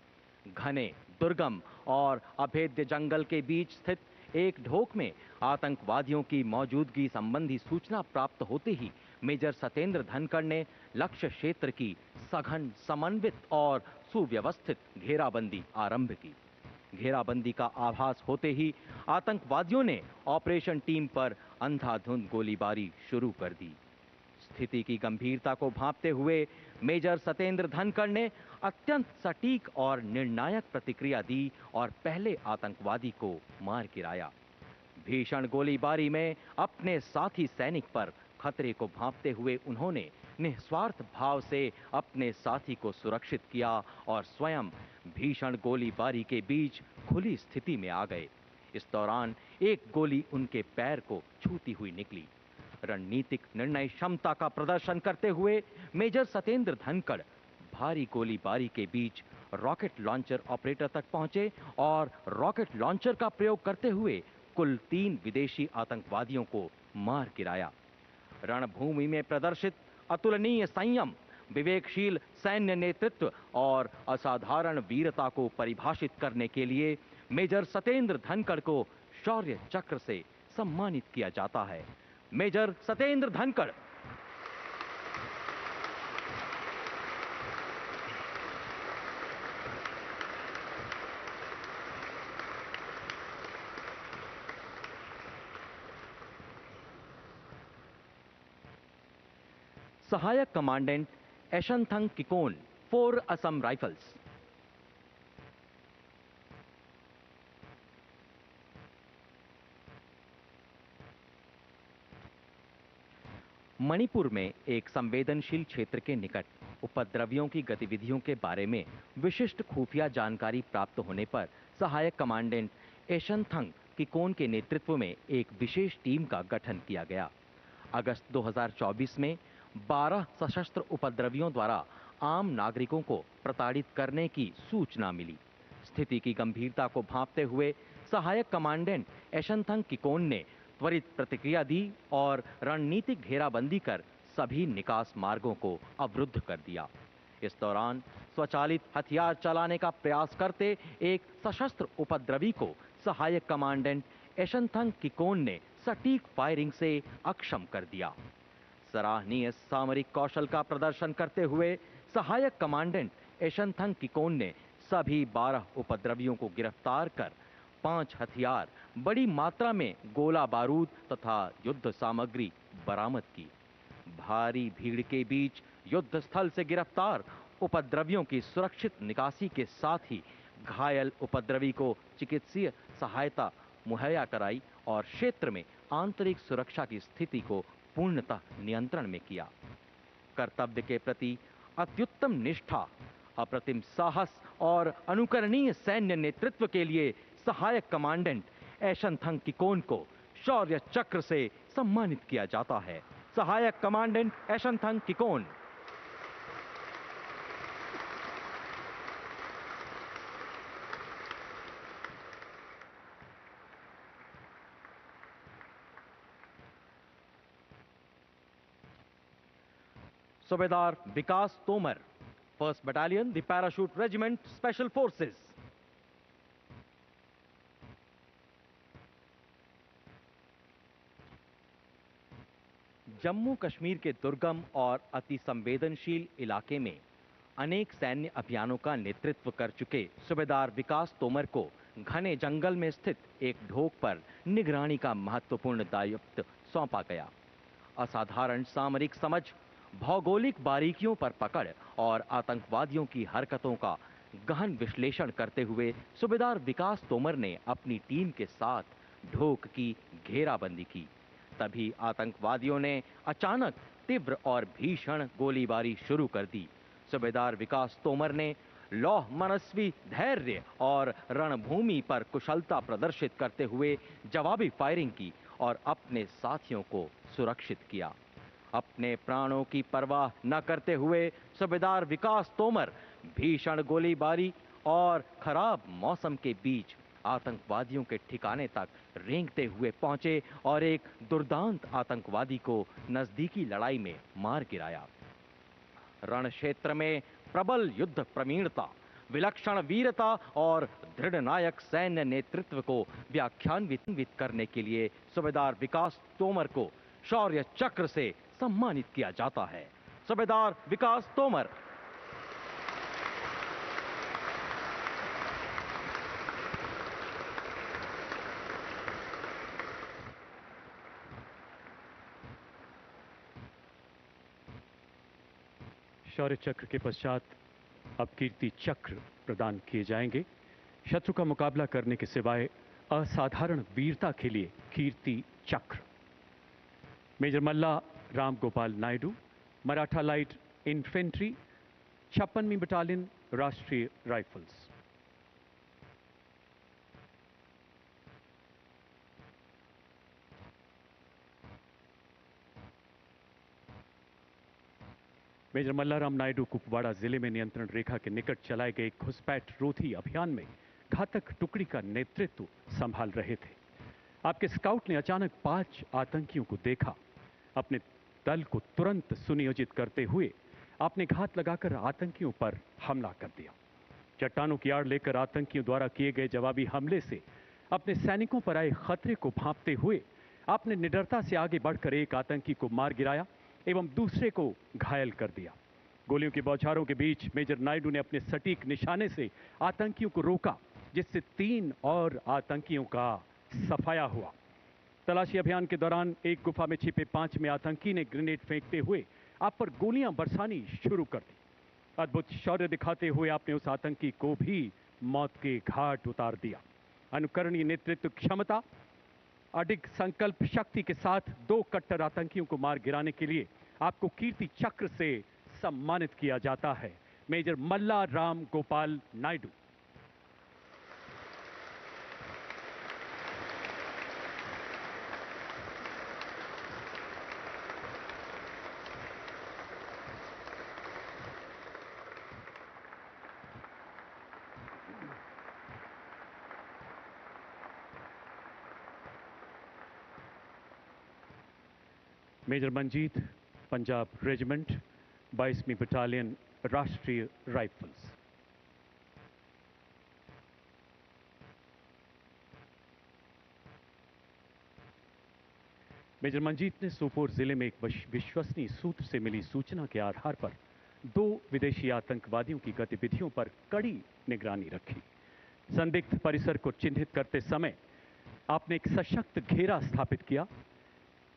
घने, दुर्गम और अभेद्य जंगल के बीच स्थित एक ढोक में आतंकवादियों की मौजूदगी संबंधी सूचना प्राप्त होते ही मेजर सतेंद्र धनखड़ ने लक्ष्य क्षेत्र की सघन, समन्वित और सुव्यवस्थित घेराबंदी आरंभ की। घेराबंदी का आभास होते ही आतंकवादियों ने ऑपरेशन टीम पर अंधाधुंध गोलीबारी शुरू कर दी। स्थिति की गंभीरता को भांपते हुए मेजर सतेंद्र धनखड़ ने अत्यंत सटीक और निर्णायक प्रतिक्रिया दी और पहले आतंकवादी को मार गिराया। भीषण गोलीबारी में अपने साथी सैनिक पर खतरे को भांपते हुए उन्होंने निस्वार्थ भाव से अपने साथी को सुरक्षित किया और स्वयं भीषण गोलीबारी के बीच खुली स्थिति में आ गए। इस दौरान एक गोली उनके पैर को छूती हुई निकली। रणनीतिक निर्णय क्षमता का प्रदर्शन करते हुए मेजर सतेंद्र धनखड़ भारी गोलीबारी के बीच रॉकेट लॉन्चर ऑपरेटर तक पहुंचे और रॉकेट लॉन्चर का प्रयोग करते हुए कुल 3 विदेशी आतंकवादियों को मार गिराया। रणभूमि में प्रदर्शित अतुलनीय संयम, विवेकशील सैन्य नेतृत्व और असाधारण वीरता को परिभाषित करने के लिए मेजर सतेंद्र धनखड़ को शौर्य चक्र से सम्मानित किया जाता है। मेजर सतेंद्र धनखड़। सहायक कमांडेंट एशंथंग किकोन, 4 असम राइफल्स। मणिपुर में एक संवेदनशील क्षेत्र के निकट उपद्रवियों की गतिविधियों के बारे में विशिष्ट खुफिया जानकारी प्राप्त होने पर सहायक कमांडेंट एशनथंग किकोन के नेतृत्व में एक विशेष टीम का गठन किया गया। अगस्त 2024 में 12 सशस्त्र उपद्रवियों द्वारा आम नागरिकों को प्रताड़ित करने की सूचना मिली। स्थिति की गंभीरता को भांपते हुए सहायक कमांडेंट एशनथंग किकोन ने त्वरित प्रतिक्रिया दी और रणनीतिक घेराबंदी कर सभी निकास मार्गों को अवरुद्ध कर दिया। इस दौरान स्वचालित हथियार चलाने का प्रयास करते एक सशस्त्र उपद्रवी को सहायक कमांडेंट एशनथंग किकोन ने सटीक फायरिंग से अक्षम कर दिया। सराहनीय सामरिक कौशल का प्रदर्शन करते हुए सहायक कमांडेंट एशनथंग किकोन ने सभी 12 उपद्रवियों को गिरफ्तार कर 5 हथियार, बड़ी मात्रा में गोला बारूद तथा युद्ध सामग्री बरामद की। भारी भीड़ के बीच युद्ध स्थल से गिरफ्तार उपद्रवियों की सुरक्षित निकासी के साथ ही घायल उपद्रवी को चिकित्सीय सहायता मुहैया कराई और क्षेत्र में आंतरिक सुरक्षा की स्थिति को पूर्णतः नियंत्रण में किया। कर्तव्य के प्रति अत्युत्तम निष्ठा, अप्रतिम साहस और अनुकरणीय सैन्य नेतृत्व के लिए सहायक कमांडेंट एशनथंग किकोन को शौर्य चक्र से सम्मानित किया जाता है। सहायक कमांडेंट एशनथंग किकोन। सूबेदार विकास Tomar, 1st Battalion, the Parachute Regiment, Special Forces। Jammu Kashmir के दुर्गम और अति संवेदनशील इलाके में अनेक सैन्य अभियानों का नेतृत्व कर चुके सूबेदार विकास तोमर को घने जंगल में स्थित एक ढोक पर निगरानी का महत्वपूर्ण दायित्व सौंपा गया। असाधारण सामरिक समझ, भौगोलिक बारीकियों पर पकड़ और आतंकवादियों की हरकतों का गहन विश्लेषण करते हुए सूबेदार विकास तोमर ने अपनी टीम के साथ ढोक की घेराबंदी की। तभी आतंकवादियों ने अचानक तीव्र और भीषण गोलीबारी शुरू कर दी। सूबेदार विकास तोमर ने लौह मनस्वी धैर्य और रणभूमि पर कुशलता प्रदर्शित करते हुए जवाबी फायरिंग की और अपने साथियों को सुरक्षित किया। अपने प्राणों की परवाह न करते हुए सूबेदार विकास तोमर भीषण गोलीबारी और खराब मौसम के बीच आतंकवादियों के ठिकाने तक रेंगते हुए पहुंचे और एक दुर्दांत आतंकवादी को नजदीकी लड़ाई में मार गिराया। रण क्षेत्र में प्रबल युद्ध प्रवीणता, विलक्षण वीरता और दृढ़ नायक सैन्य नेतृत्व को व्याख्यान्वित करने के लिए सूबेदार विकास तोमर को शौर्य चक्र से सम्मानित किया जाता है। सूबेदार विकास तोमर। शौर्य चक्र के पश्चात अब कीर्ति चक्र प्रदान किए जाएंगे। शत्रु का मुकाबला करने के सिवाय असाधारण वीरता के लिए Kirti Chakra. Major Malla Ram Gopal Naidu, Maratha light infantry, 56वीं battalion, Rashtriya rifles. Major Mallaram Naidu Kupwara जिले में नियंत्रण रेखा के निकट चलाए गए घुसपैठ रोधी अभियान में घातक टुकड़ी का नेतृत्व संभाल रहे थे। आपके स्काउट ने अचानक 5 आतंकियों को देखा। अपने दल को तुरंत सुनियोजित करते हुए आपने घात लगाकर आतंकियों पर हमला कर दिया। चट्टानों की आड़ लेकर आतंकियों द्वारा किए गए जवाबी हमले से अपने सैनिकों पर आए खतरे को भांपते हुए आपने निडरता से आगे बढ़कर एक आतंकी को मार गिराया एवं दूसरे को घायल कर दिया। गोलियों की बौछारों के बीच मेजर नायडू ने अपने सटीक निशाने से आतंकियों को रोका, जिससे 3 और आतंकियों का सफाया हुआ। तलाशी अभियान के दौरान एक गुफा में छिपे 5वें आतंकी ने ग्रेनेड फेंकते हुए आप पर गोलियां बरसानी शुरू कर दी। अद्भुत शौर्य दिखाते हुए आपने उस आतंकी को भी मौत के घाट उतार दिया। अनुकरणीय नेतृत्व क्षमता, अडिग संकल्प शक्ति के साथ 2 कट्टर आतंकियों को मार गिराने के लिए आपको कीर्ति चक्र से सम्मानित किया जाता है। Major Malla Ram Gopal Naidu. Major Manjeet, Punjab regiment, 22वीं battalion, Rashtriya rifles. Major Manjeet ने सोपोर जिले में एक विश्वसनीय सूत्र से मिली सूचना के आधार पर 2 विदेशी आतंकवादियों की गतिविधियों पर कड़ी निगरानी रखी। संदिग्ध परिसर को चिन्हित करते समय आपने एक सशक्त घेरा स्थापित किया।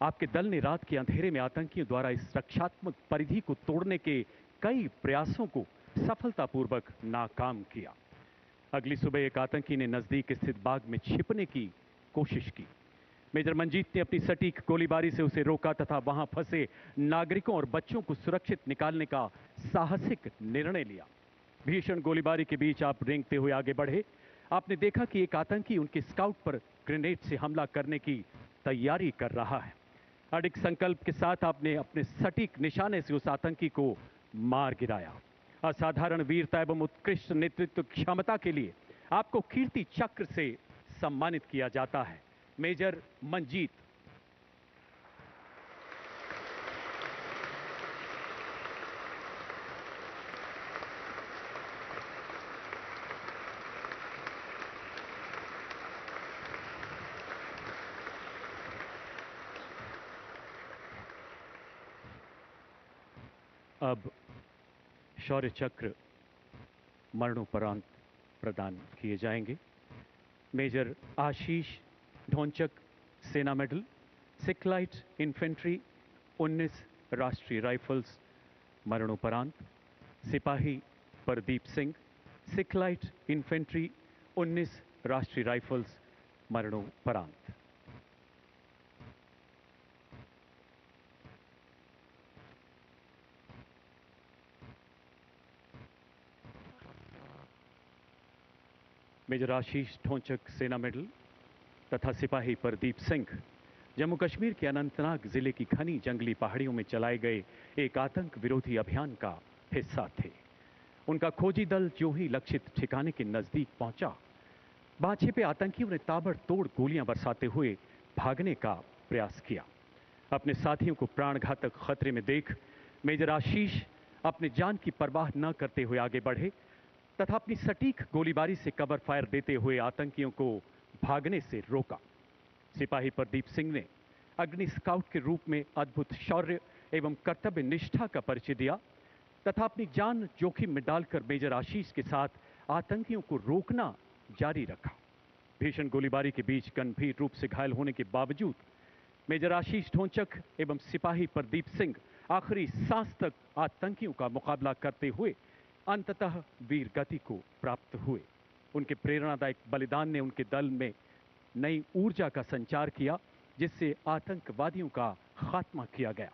आपके दल ने रात के अंधेरे में आतंकियों द्वारा इस रक्षात्मक परिधि को तोड़ने के कई प्रयासों को सफलतापूर्वक नाकाम किया। अगली सुबह एक आतंकी ने नजदीक स्थित बाग में छिपने की कोशिश की। मेजर मंजीत ने अपनी सटीक गोलीबारी से उसे रोका तथा वहां फंसे नागरिकों और बच्चों को सुरक्षित निकालने का साहसिक निर्णय लिया। भीषण गोलीबारी के बीच आप रेंगते हुए आगे बढ़े। आपने देखा कि एक आतंकी उनके स्काउट पर ग्रेनेड से हमला करने की तैयारी कर रहा है। अडिग संकल्प के साथ आपने अपने सटीक निशाने से उस आतंकी को मार गिराया। असाधारण वीरता एवं उत्कृष्ट नेतृत्व क्षमता के लिए आपको कीर्ति चक्र से सम्मानित किया जाता है। मेजर मंजीत। अब शौर्य चक्र मरणोपरांत प्रदान किए जाएंगे। मेजर आशीष ढोंचक, सेना मेडल, सिख लाइट इन्फेंट्री 19 राष्ट्रीय राइफल्स, मरणोपरांत। सिपाही प्रदीप सिंह, सिख लाइट इन्फेंट्री 19 राष्ट्रीय राइफल्स, मरणोपरांत। मेजर आशीष ढोंचक, सेना मेडल, तथा सिपाही प्रदीप सिंह जम्मू कश्मीर के अनंतनाग जिले की घनी जंगली पहाड़ियों में चलाए गए एक आतंक विरोधी अभियान का हिस्सा थे। उनका खोजी दल जो ही लक्षित ठिकाने के नजदीक पहुंचा, वहां छिपे आतंकियों ने ताबड़तोड़ गोलियां बरसाते हुए भागने का प्रयास किया। अपने साथियों को प्राणघातक खतरे में देख मेजर आशीष अपने जान की परवाह न करते हुए आगे बढ़े तथा अपनी सटीक गोलीबारी से कवर फायर देते हुए आतंकियों को भागने से रोका। सिपाही प्रदीप सिंह ने अग्नि स्काउट के रूप में अद्भुत शौर्य एवं कर्तव्य निष्ठा का परिचय दिया तथा अपनी जान जोखिम में डालकर मेजर आशीष के साथ आतंकियों को रोकना जारी रखा। भीषण गोलीबारी के बीच गंभीर रूप से घायल होने के बावजूद मेजर आशीष ढोंचक एवं सिपाही प्रदीप सिंह आखिरी सांस तक आतंकियों का मुकाबला करते हुए अंततः वीर गति को प्राप्त हुए। उनके प्रेरणादायक बलिदान ने उनके दल में नई ऊर्जा का संचार किया, जिससे आतंकवादियों का खात्मा किया गया।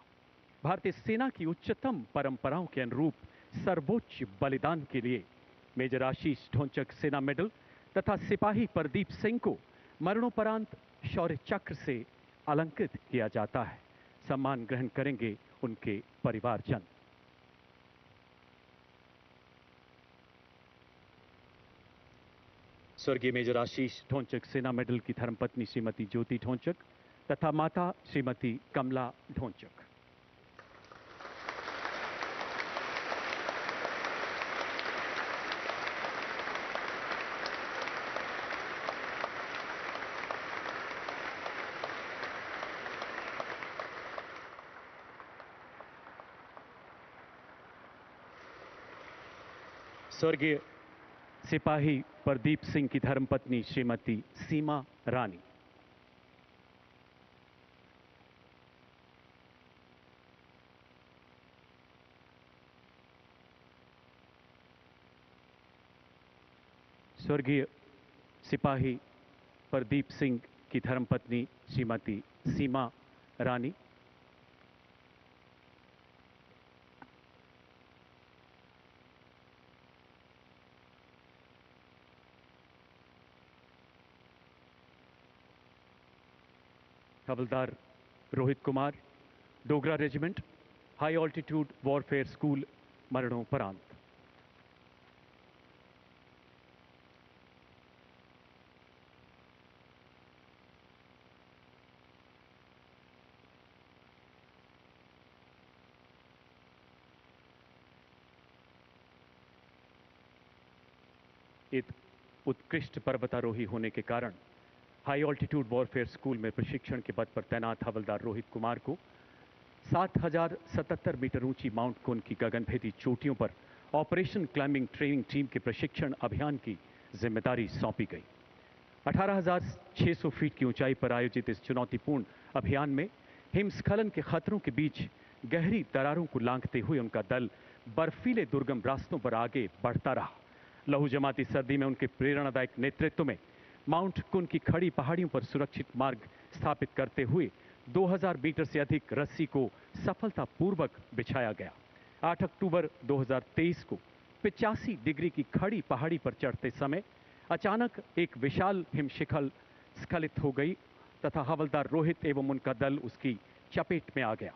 भारतीय सेना की उच्चतम परंपराओं के अनुरूप सर्वोच्च बलिदान के लिए मेजर आशीष ढोंचक, सेना मेडल, तथा सिपाही प्रदीप सिंह को मरणोपरांत शौर्य चक्र से अलंकृत किया जाता है। सम्मान ग्रहण करेंगे उनके परिवारजन। स्वर्गीय मेजर आशीष ढोंचक, सेना मेडल की धर्मपत्नी श्रीमती ज्योति ढोंचक तथा माता श्रीमती कमला ढोंचक। स्वर्गीय सिपाही प्रदीप सिंह की धर्मपत्नी श्रीमती सीमा रानी। स्वर्गीय सिपाही प्रदीप सिंह उनकी धर्मपत्नी श्रीमती सीमा रानी, हवलदार Rohit Kumar, Dogra regiment, high altitude warfare school, मरणोपरांत। एक उत्कृष्ट पर्वतारोही होने के कारण हाई ऑल्टीट्यूड वॉरफेयर स्कूल में प्रशिक्षण के पद पर तैनात हवलदार रोहित कुमार को 7077 मीटर ऊंची माउंट कून की गगनभेदी चोटियों पर ऑपरेशन क्लाइंबिंग ट्रेनिंग टीम के प्रशिक्षण अभियान की जिम्मेदारी सौंपी गई। 18,600 फीट की ऊंचाई पर आयोजित इस चुनौतीपूर्ण अभियान में हिमस्खलन के खतरों के बीच गहरी दरारों को लांघते हुए उनका दल बर्फीले दुर्गम रास्तों पर आगे बढ़ता रहा। लहू जमाती सर्दी में उनके प्रेरणादायक नेतृत्व में माउंट कून की खड़ी पहाड़ियों पर सुरक्षित मार्ग स्थापित करते हुए 2000 मीटर से अधिक रस्सी को सफलतापूर्वक बिछाया गया। 8 अक्टूबर 2023 को 85 डिग्री की खड़ी पहाड़ी पर चढ़ते समय अचानक एक विशाल हिमशिखर स्खलित हो गई तथा हवलदार रोहित एवं उनका दल उसकी चपेट में आ गया।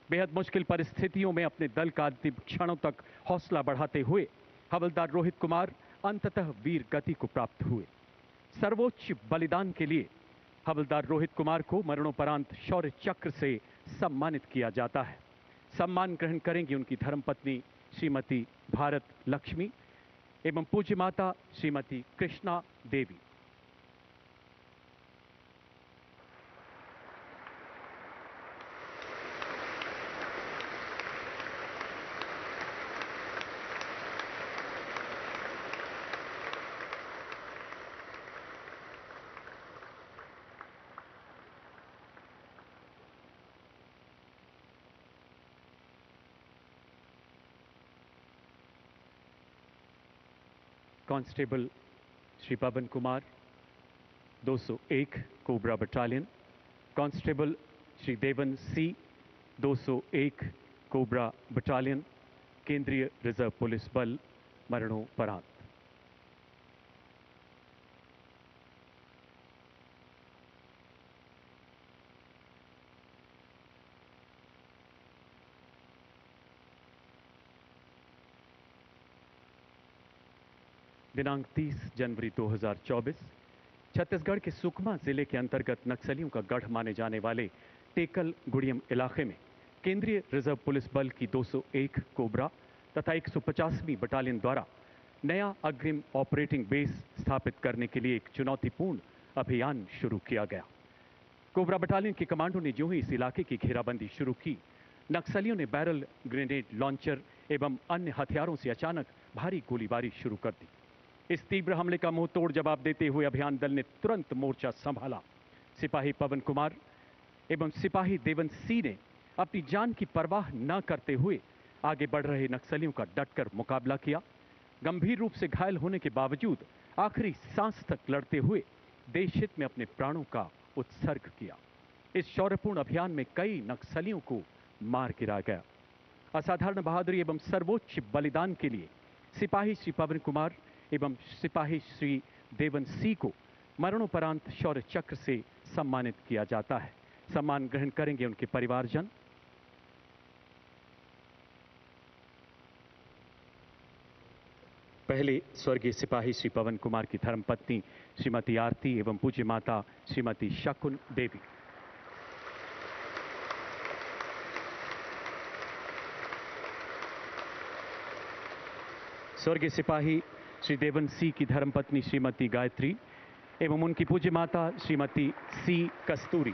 बेहद मुश्किल परिस्थितियों में अपने दल का अंतिम क्षणों तक हौसला बढ़ाते हुए हवलदार रोहित कुमार अंततः वीर गति को प्राप्त हुए। सर्वोच्च बलिदान के लिए हवलदार रोहित कुमार को मरणोपरांत शौर्य चक्र से सम्मानित किया जाता है। सम्मान ग्रहण करेंगी उनकी धर्मपत्नी श्रीमती भारत लक्ष्मी एवं पूज्य माता Shrimati Krishna Devi. Constable Shri Pawan Kumar 201 Cobra battalion, constable Shri Devan C 201 Cobra battalion, केंद्रीय रिजर्व पुलिस बल, मरणोपरांत। दिनांक 30 जनवरी 2024 छत्तीसगढ़ के सुकमा जिले के अंतर्गत नक्सलियों का गढ़ माने जाने वाले टेकल गुड़ियम इलाके में केंद्रीय रिजर्व पुलिस बल की 201 कोबरा तथा 150वीं बटालियन द्वारा नया अग्रिम ऑपरेटिंग बेस स्थापित करने के लिए एक चुनौतीपूर्ण अभियान शुरू किया गया। कोबरा बटालियन के कमांडो ने जो ही इस इलाके की घेराबंदी शुरू की, नक्सलियों ने बैरल ग्रेनेड लॉन्चर एवं अन्य हथियारों से अचानक भारी गोलीबारी शुरू कर दी। इस तीव्र हमले का मुंह तोड़ जवाब देते हुए अभियान दल ने तुरंत मोर्चा संभाला। सिपाही पवन कुमार एवं सिपाही देवन सी ने अपनी जान की परवाह न करते हुए आगे बढ़ रहे नक्सलियों का डटकर मुकाबला किया। गंभीर रूप से घायल होने के बावजूद आखिरी सांस तक लड़ते हुए देशहित में अपने प्राणों का उत्सर्ग किया। इस शौर्यपूर्ण अभियान में कई नक्सलियों को मार गिराया गया। असाधारण बहादुरी एवं सर्वोच्च बलिदान के लिए सिपाही श्री पवन कुमार एवं सिपाही श्री देवन सी को मरणोपरांत शौर्य चक्र से सम्मानित किया जाता है। सम्मान ग्रहण करेंगे उनके परिवारजन। पहले स्वर्गीय सिपाही श्री पवन कुमार की धर्मपत्नी श्रीमती आरती एवं पूज्य माता श्रीमती शकुन देवी। स्वर्गीय सिपाही श्री देवन सी की धर्मपत्नी श्रीमती गायत्री एवं उनकी पूज्य माता श्रीमती सी कस्तूरी।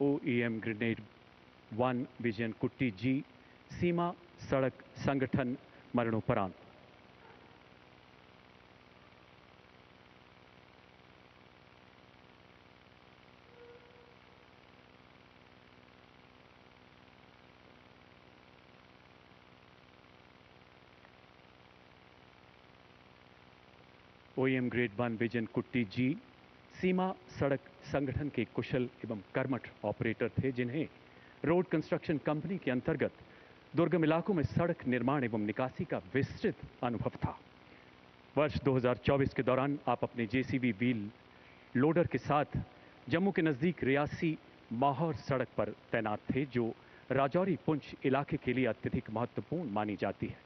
OEM ग्रेनेड 1 विजयन कुट्टी जी, सीमा सड़क संगठन, मरणोपरांत। OEM ग्रेड 1 विजन कुट्टी जी सीमा सड़क संगठन के कुशल एवं कर्मठ ऑपरेटर थे, जिन्हें रोड कंस्ट्रक्शन कंपनी के अंतर्गत दुर्गम इलाकों में सड़क निर्माण एवं निकासी का विस्तृत अनुभव था। वर्ष 2024 के दौरान आप अपने जेसीबी व्हील लोडर के साथ जम्मू के नजदीक रियासी माहौर सड़क पर तैनात थे, जो राजौरी पुंछ इलाके के लिए अत्यधिक महत्वपूर्ण मानी जाती है।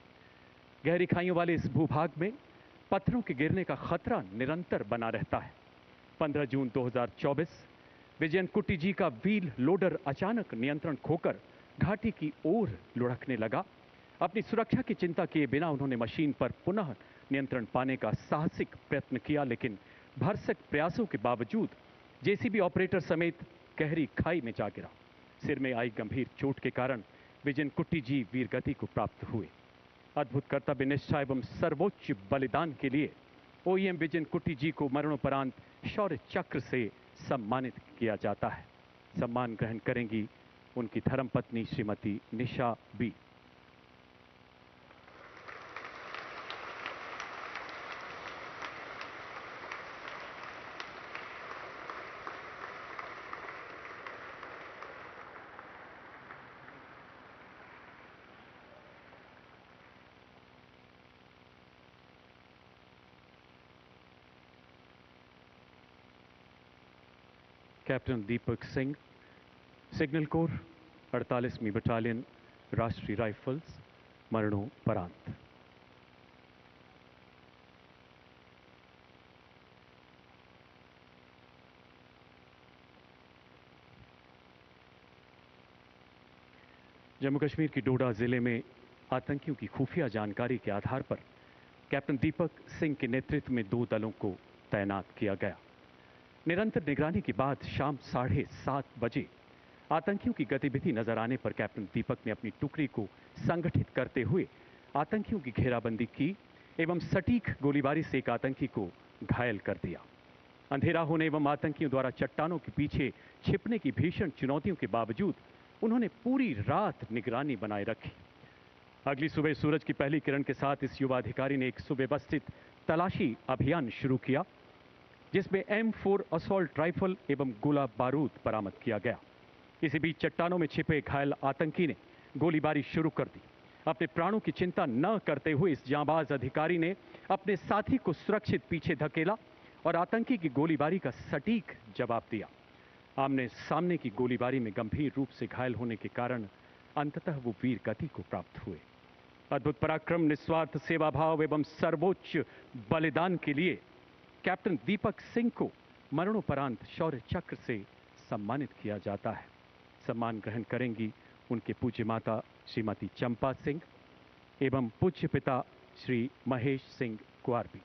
गहरी खाइयों वाले इस भूभाग में पत्थरों के गिरने का खतरा निरंतर बना रहता है। 15 जून 2024 विजयन कुट्टी जी का व्हील लोडर अचानक नियंत्रण खोकर घाटी की ओर लुढ़कने लगा। अपनी सुरक्षा की चिंता किए बिना उन्होंने मशीन पर पुनः नियंत्रण पाने का साहसिक प्रयत्न किया, लेकिन भरसक प्रयासों के बावजूद जेसीबी ऑपरेटर समेत गहरी खाई में जा गिरा। सिर में आई गंभीर चोट के कारण विजयन कुट्टी जी वीरगति को प्राप्त हुए। अद्भुत कर्तव्य निष्ठा एवं सर्वोच्च बलिदान के लिए OEM विजयन कुट्टी जी को मरणोपरांत शौर्य चक्र से सम्मानित किया जाता है। सम्मान ग्रहण करेंगी उनकी धर्मपत्नी श्रीमती निशा B. Captain Deepak Singh, signal corps 48वीं battalion Rashtriya rifles, मरणोपरांत। जम्मू कश्मीर की डोडा जिले में आतंकियों की खुफिया जानकारी के आधार पर कैप्टन दीपक सिंह के नेतृत्व में 2 दलों को तैनात किया गया। निरंतर निगरानी के बाद शाम 7:30 बजे आतंकियों की गतिविधि नजर आने पर कैप्टन दीपक ने अपनी टुकड़ी को संगठित करते हुए आतंकियों की घेराबंदी की एवं सटीक गोलीबारी से एक आतंकी को घायल कर दिया। अंधेरा होने एवं आतंकियों द्वारा चट्टानों के पीछे छिपने की भीषण चुनौतियों के बावजूद उन्होंने पूरी रात निगरानी बनाए रखी। अगली सुबह सूरज की पहली किरण के साथ इस युवा अधिकारी ने एक सुव्यवस्थित तलाशी अभियान शुरू किया, जिसमें M4 असॉल्ट राइफल एवं गोला बारूद बरामद किया गया। इसी बीच चट्टानों में छिपे घायल आतंकी ने गोलीबारी शुरू कर दी। अपने प्राणों की चिंता न करते हुए इस जांबाज अधिकारी ने अपने साथी को सुरक्षित पीछे धकेला और आतंकी की गोलीबारी का सटीक जवाब दिया। आमने सामने की गोलीबारी में गंभीर रूप से घायल होने के कारण अंततः वो वीर गति को प्राप्त हुए। अद्भुत पराक्रम, निस्वार्थ सेवा भाव एवं सर्वोच्च बलिदान के लिए कैप्टन दीपक सिंह को मरणोपरांत शौर्य चक्र से सम्मानित किया जाता है। सम्मान ग्रहण करेंगी उनके पूज्य माता श्रीमती चंपा सिंह एवं पूज्य पिता श्री महेश सिंह कुआरबी।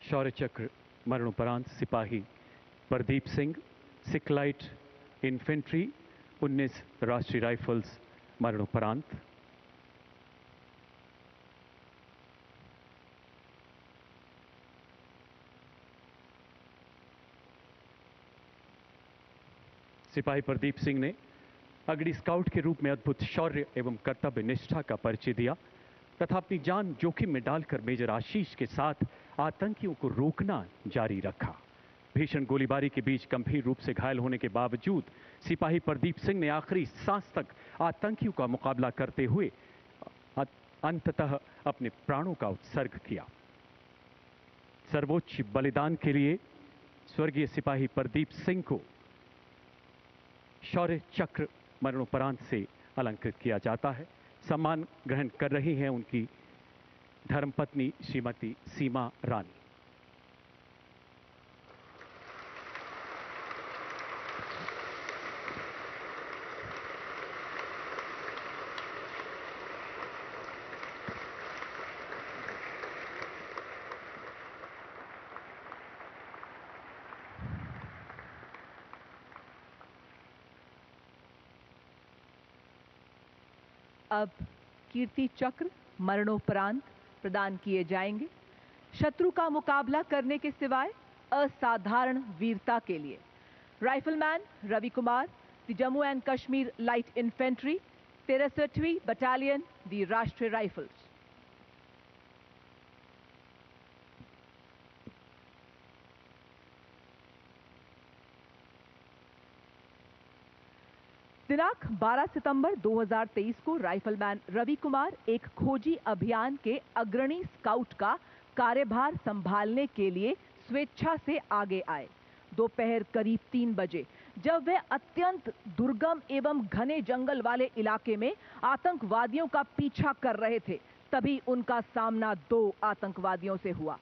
शौर्य चक्र मरणोपरांत सिपाही प्रदीप सिंह, सिखलाइट इन्फेंट्री 19 राष्ट्रीय राइफल्स, मरणोपरांत। सिपाही प्रदीप सिंह ने अगड़ी स्काउट के रूप में अद्भुत शौर्य एवं कर्तव्य निष्ठा का परिचय दिया तथा अपनी जान जोखिम में डालकर मेजर आशीष के साथ आतंकियों को रोकना जारी रखा। भीषण गोलीबारी के बीच गंभीर रूप से घायल होने के बावजूद सिपाही प्रदीप सिंह ने आखिरी सांस तक आतंकियों का मुकाबला करते हुए अंततः अपने प्राणों का उत्सर्ग किया। सर्वोच्च बलिदान के लिए स्वर्गीय सिपाही प्रदीप सिंह को शौर्य चक्र मरणोपरांत से अलंकृत किया जाता है। सम्मान ग्रहण कर रही हैं उनकी धर्मपत्नी श्रीमती सीमा रानी। अब कीर्ति चक्र मरणोपरांत प्रदान किए जाएंगे शत्रु का मुकाबला करने के सिवाय असाधारण वीरता के लिए। Rifleman Ravi Kumar, the Jammu and Kashmir light infantry, 63वीं बटालियन, द राष्ट्रीय राइफल्स। दिनांक 12 सितंबर 2023 को राइफलमैन रवि कुमार एक खोजी अभियान के अग्रणी स्काउट का कार्यभार संभालने के लिए स्वेच्छा से आगे आए। दोपहर करीब 3 बजे जब वे अत्यंत दुर्गम एवं घने जंगल वाले इलाके में आतंकवादियों का पीछा कर रहे थे, तभी उनका सामना 2 आतंकवादियों से हुआ।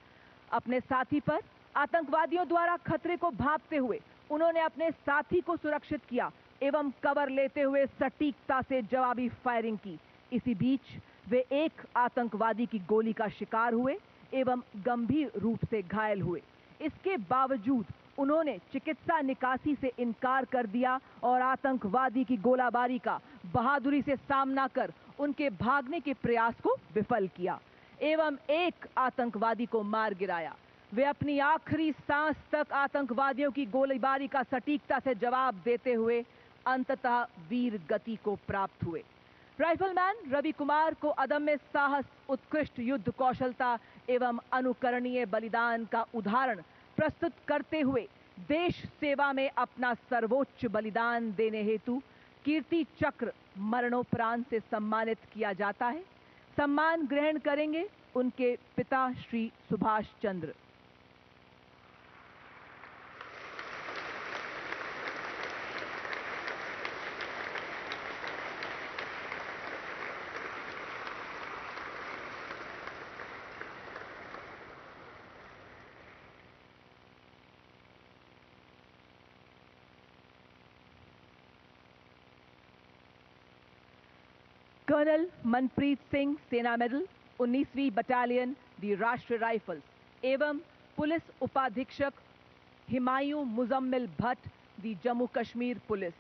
अपने साथी पर आतंकवादियों द्वारा खतरे को भांपते हुए उन्होंने अपने साथी को सुरक्षित किया एवं कवर लेते हुए सटीकता से जवाबी फायरिंग की। इसी बीच वे एक आतंकवादी की गोली का शिकार हुए एवं गंभीर रूप से घायल हुए। इसके बावजूद उन्होंने चिकित्सा निकासी से इनकार कर दिया और आतंकवादी की गोलाबारी का बहादुरी से सामना कर उनके भागने के प्रयास को विफल किया एवं एक आतंकवादी को मार गिराया। वे अपनी आखिरी सांस तक आतंकवादियों की गोलीबारी का सटीकता से जवाब देते हुए अंततः वीर गति को प्राप्त हुए। राइफलमैन रवि कुमार को अदम्य साहस, उत्कृष्ट युद्ध कौशलता एवं अनुकरणीय बलिदान का उदाहरण प्रस्तुत करते हुए देश सेवा में अपना सर्वोच्च बलिदान देने हेतु कीर्ति चक्र मरणोपरांत से सम्मानित किया जाता है। सम्मान ग्रहण करेंगे उनके पिता श्री सुभाष चंद्र। कर्नल मनप्रीत सिंह, सेना मेडल, 19वीं बटालियन, दी राष्ट्रीय राइफल्स एवं पुलिस उपाधीक्षक हिमायूं मुजम्मिल भट्ट, दी जम्मू कश्मीर पुलिस।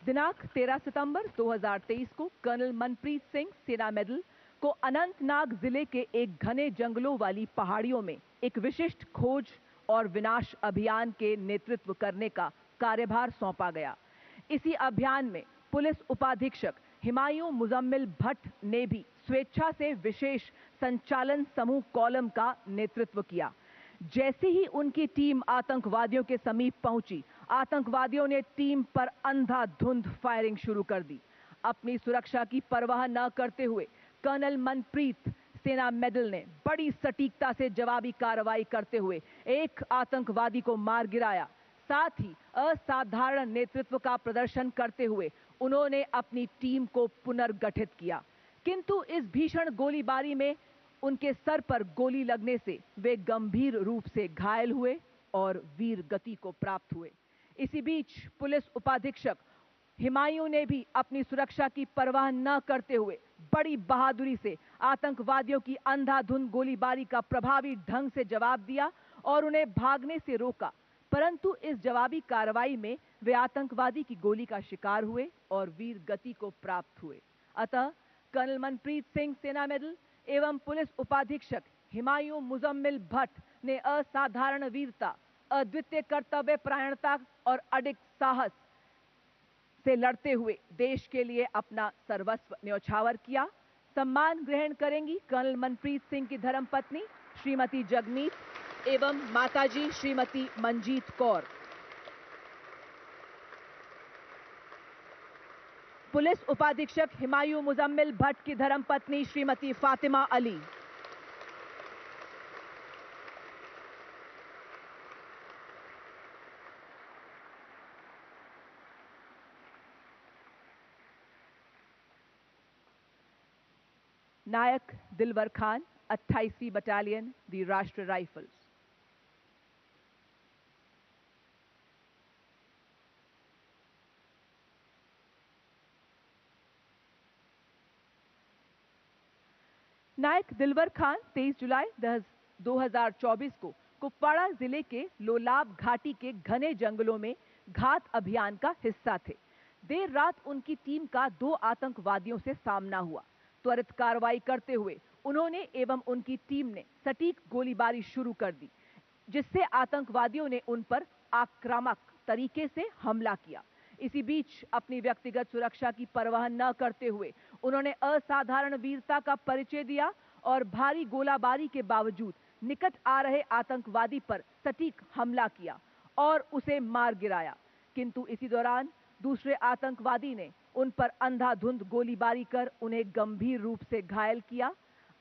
दिनांक 13 सितंबर 2023 को कर्नल मनप्रीत सिंह, सेना मेडल, को अनंतनाग जिले के एक घने जंगलों वाली पहाड़ियों में एक विशिष्ट खोज और विनाश अभियान के नेतृत्व करने का कार्यभार सौंपा गया। इसी अभियान में पुलिस उपाधीक्षक हिमायूं मुजम्मिल भट्ट ने भी स्वेच्छा से विशेष संचालन समूह कॉलम का नेतृत्व किया। जैसे ही उनकी टीम आतंकवादियों के समीप पहुंची, आतंकवादियों ने टीम पर अंधाधुंध फायरिंग शुरू कर दी। अपनी सुरक्षा की परवाह न करते हुए कर्नल मनप्रीत सेना मेडल ने बड़ी सटीकता से जवाबी कार्रवाई करते हुए एक आतंकवादी को मार गिराया। साथ ही असाधारण नेतृत्व का प्रदर्शन करते हुए उन्होंने अपनी टीम को पुनर्गठित किया। किंतु इस भीषण गोलीबारी में उनके सर पर गोली लगने से वे गंभीर रूप से घायल हुए और वीर गति को प्राप्त हुए। इसी बीच पुलिस उपाधीक्षक हिमायूं ने भी अपनी सुरक्षा की परवाह न करते हुए बड़ी बहादुरी से आतंकवादियों की अंधाधुंध गोलीबारी का प्रभावी ढंग से जवाब दिया और उन्हें भागने से रोका। परंतु इस जवाबी कार्रवाई में वे आतंकवादी की गोली का शिकार हुए और वीर गति को प्राप्त हुए। अतः कर्नल मनप्रीत सिंह, सेना मेडल एवं पुलिस उपाधीक्षक हिमायूं मुजम्मिल भट्ट ने असाधारण वीरता, अद्वितीय कर्तव्य परायणता और अडिग साहस से लड़ते हुए देश के लिए अपना सर्वस्व न्यौछावर किया। सम्मान ग्रहण करेंगी कर्नल मनप्रीत सिंह की धर्मपत्नी श्रीमती जगमीत एवं माताजी श्रीमती मंजीत कौर। पुलिस उपाधीक्षक हिमायूं मुजम्मिल भट्ट की धर्मपत्नी श्रीमती फातिमा अली। नायक दिलवर Khan, 28वीं battalion, the Rashtriya rifles. नायक दिलवर खान 23 जुलाई 2024 को कुपवाड़ा जिले के लोलाब घाटी के घने जंगलों में घात अभियान का हिस्सा थे। देर रात उनकी टीम का 2 आतंकवादियों से सामना हुआ। त्वरित कार्रवाई करते हुए उन्होंने एवं उनकी टीम ने सटीक गोलीबारी शुरू कर दी, जिससे आतंकवादियों ने उन पर आक्रामक तरीके से हमला किया। इसी बीच अपनी व्यक्तिगत सुरक्षा की परवाह न करते हुए उन्होंने असाधारण वीरता का परिचय दिया और भारी गोलाबारी के बावजूद निकट आ रहे आतंकवादी पर सटीक हमला किया और उसे मार गिराया। किंतु इसी दौरान दूसरे आतंकवादी ने उन पर अंधाधुंध गोलीबारी कर उन्हें गंभीर रूप से घायल किया।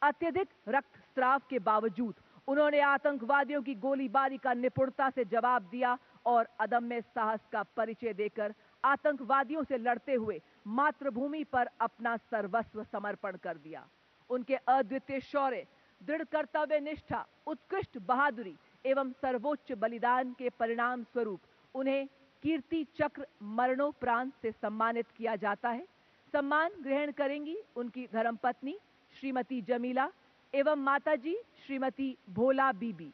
अत्यधिक रक्तस्राव के बावजूद उन्होंने आतंकवादियों की गोलीबारी का निपुणता से जवाब दिया और अदम्य साहस का परिचय देकर आतंकवादियों से लड़ते हुए मातृभूमि पर अपना सर्वस्व समर्पण कर दिया। उनके अद्वितीय शौर्य, दृढ़ कर्तव्य निष्ठा, उत्कृष्ट बहादुरी एवं सर्वोच्च बलिदान के परिणाम स्वरूप उन्हें कीर्ति चक्र मरणोपरांत से सम्मानित किया जाता है। सम्मान ग्रहण करेंगी उनकी धर्मपत्नी श्रीमती जमीला एवं माताजी श्रीमती भोला बीबी।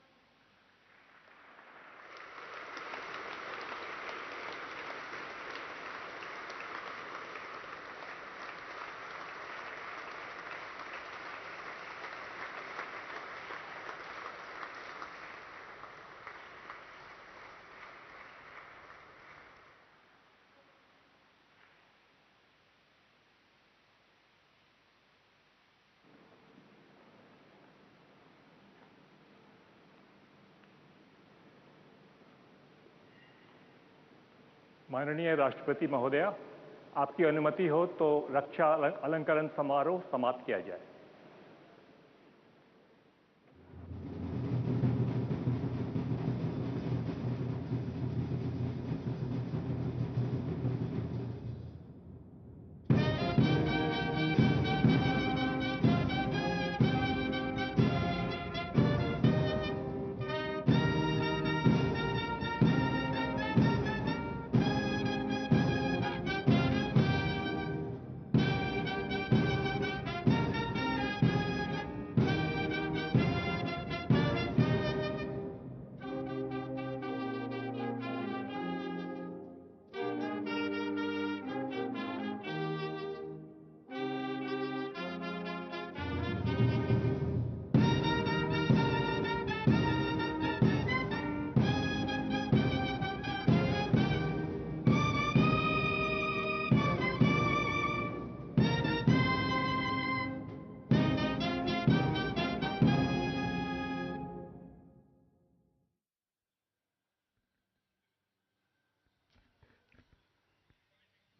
माननीय राष्ट्रपति महोदया, आपकी अनुमति हो तो रक्षा अलंकरण समारोह समाप्त किया जाए।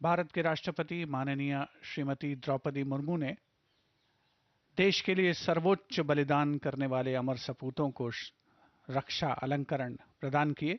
भारत के राष्ट्रपति माननीय श्रीमती द्रौपदी मुर्मू ने देश के लिए सर्वोच्च बलिदान करने वाले अमर सपूतों को रक्षा अलंकरण प्रदान किए।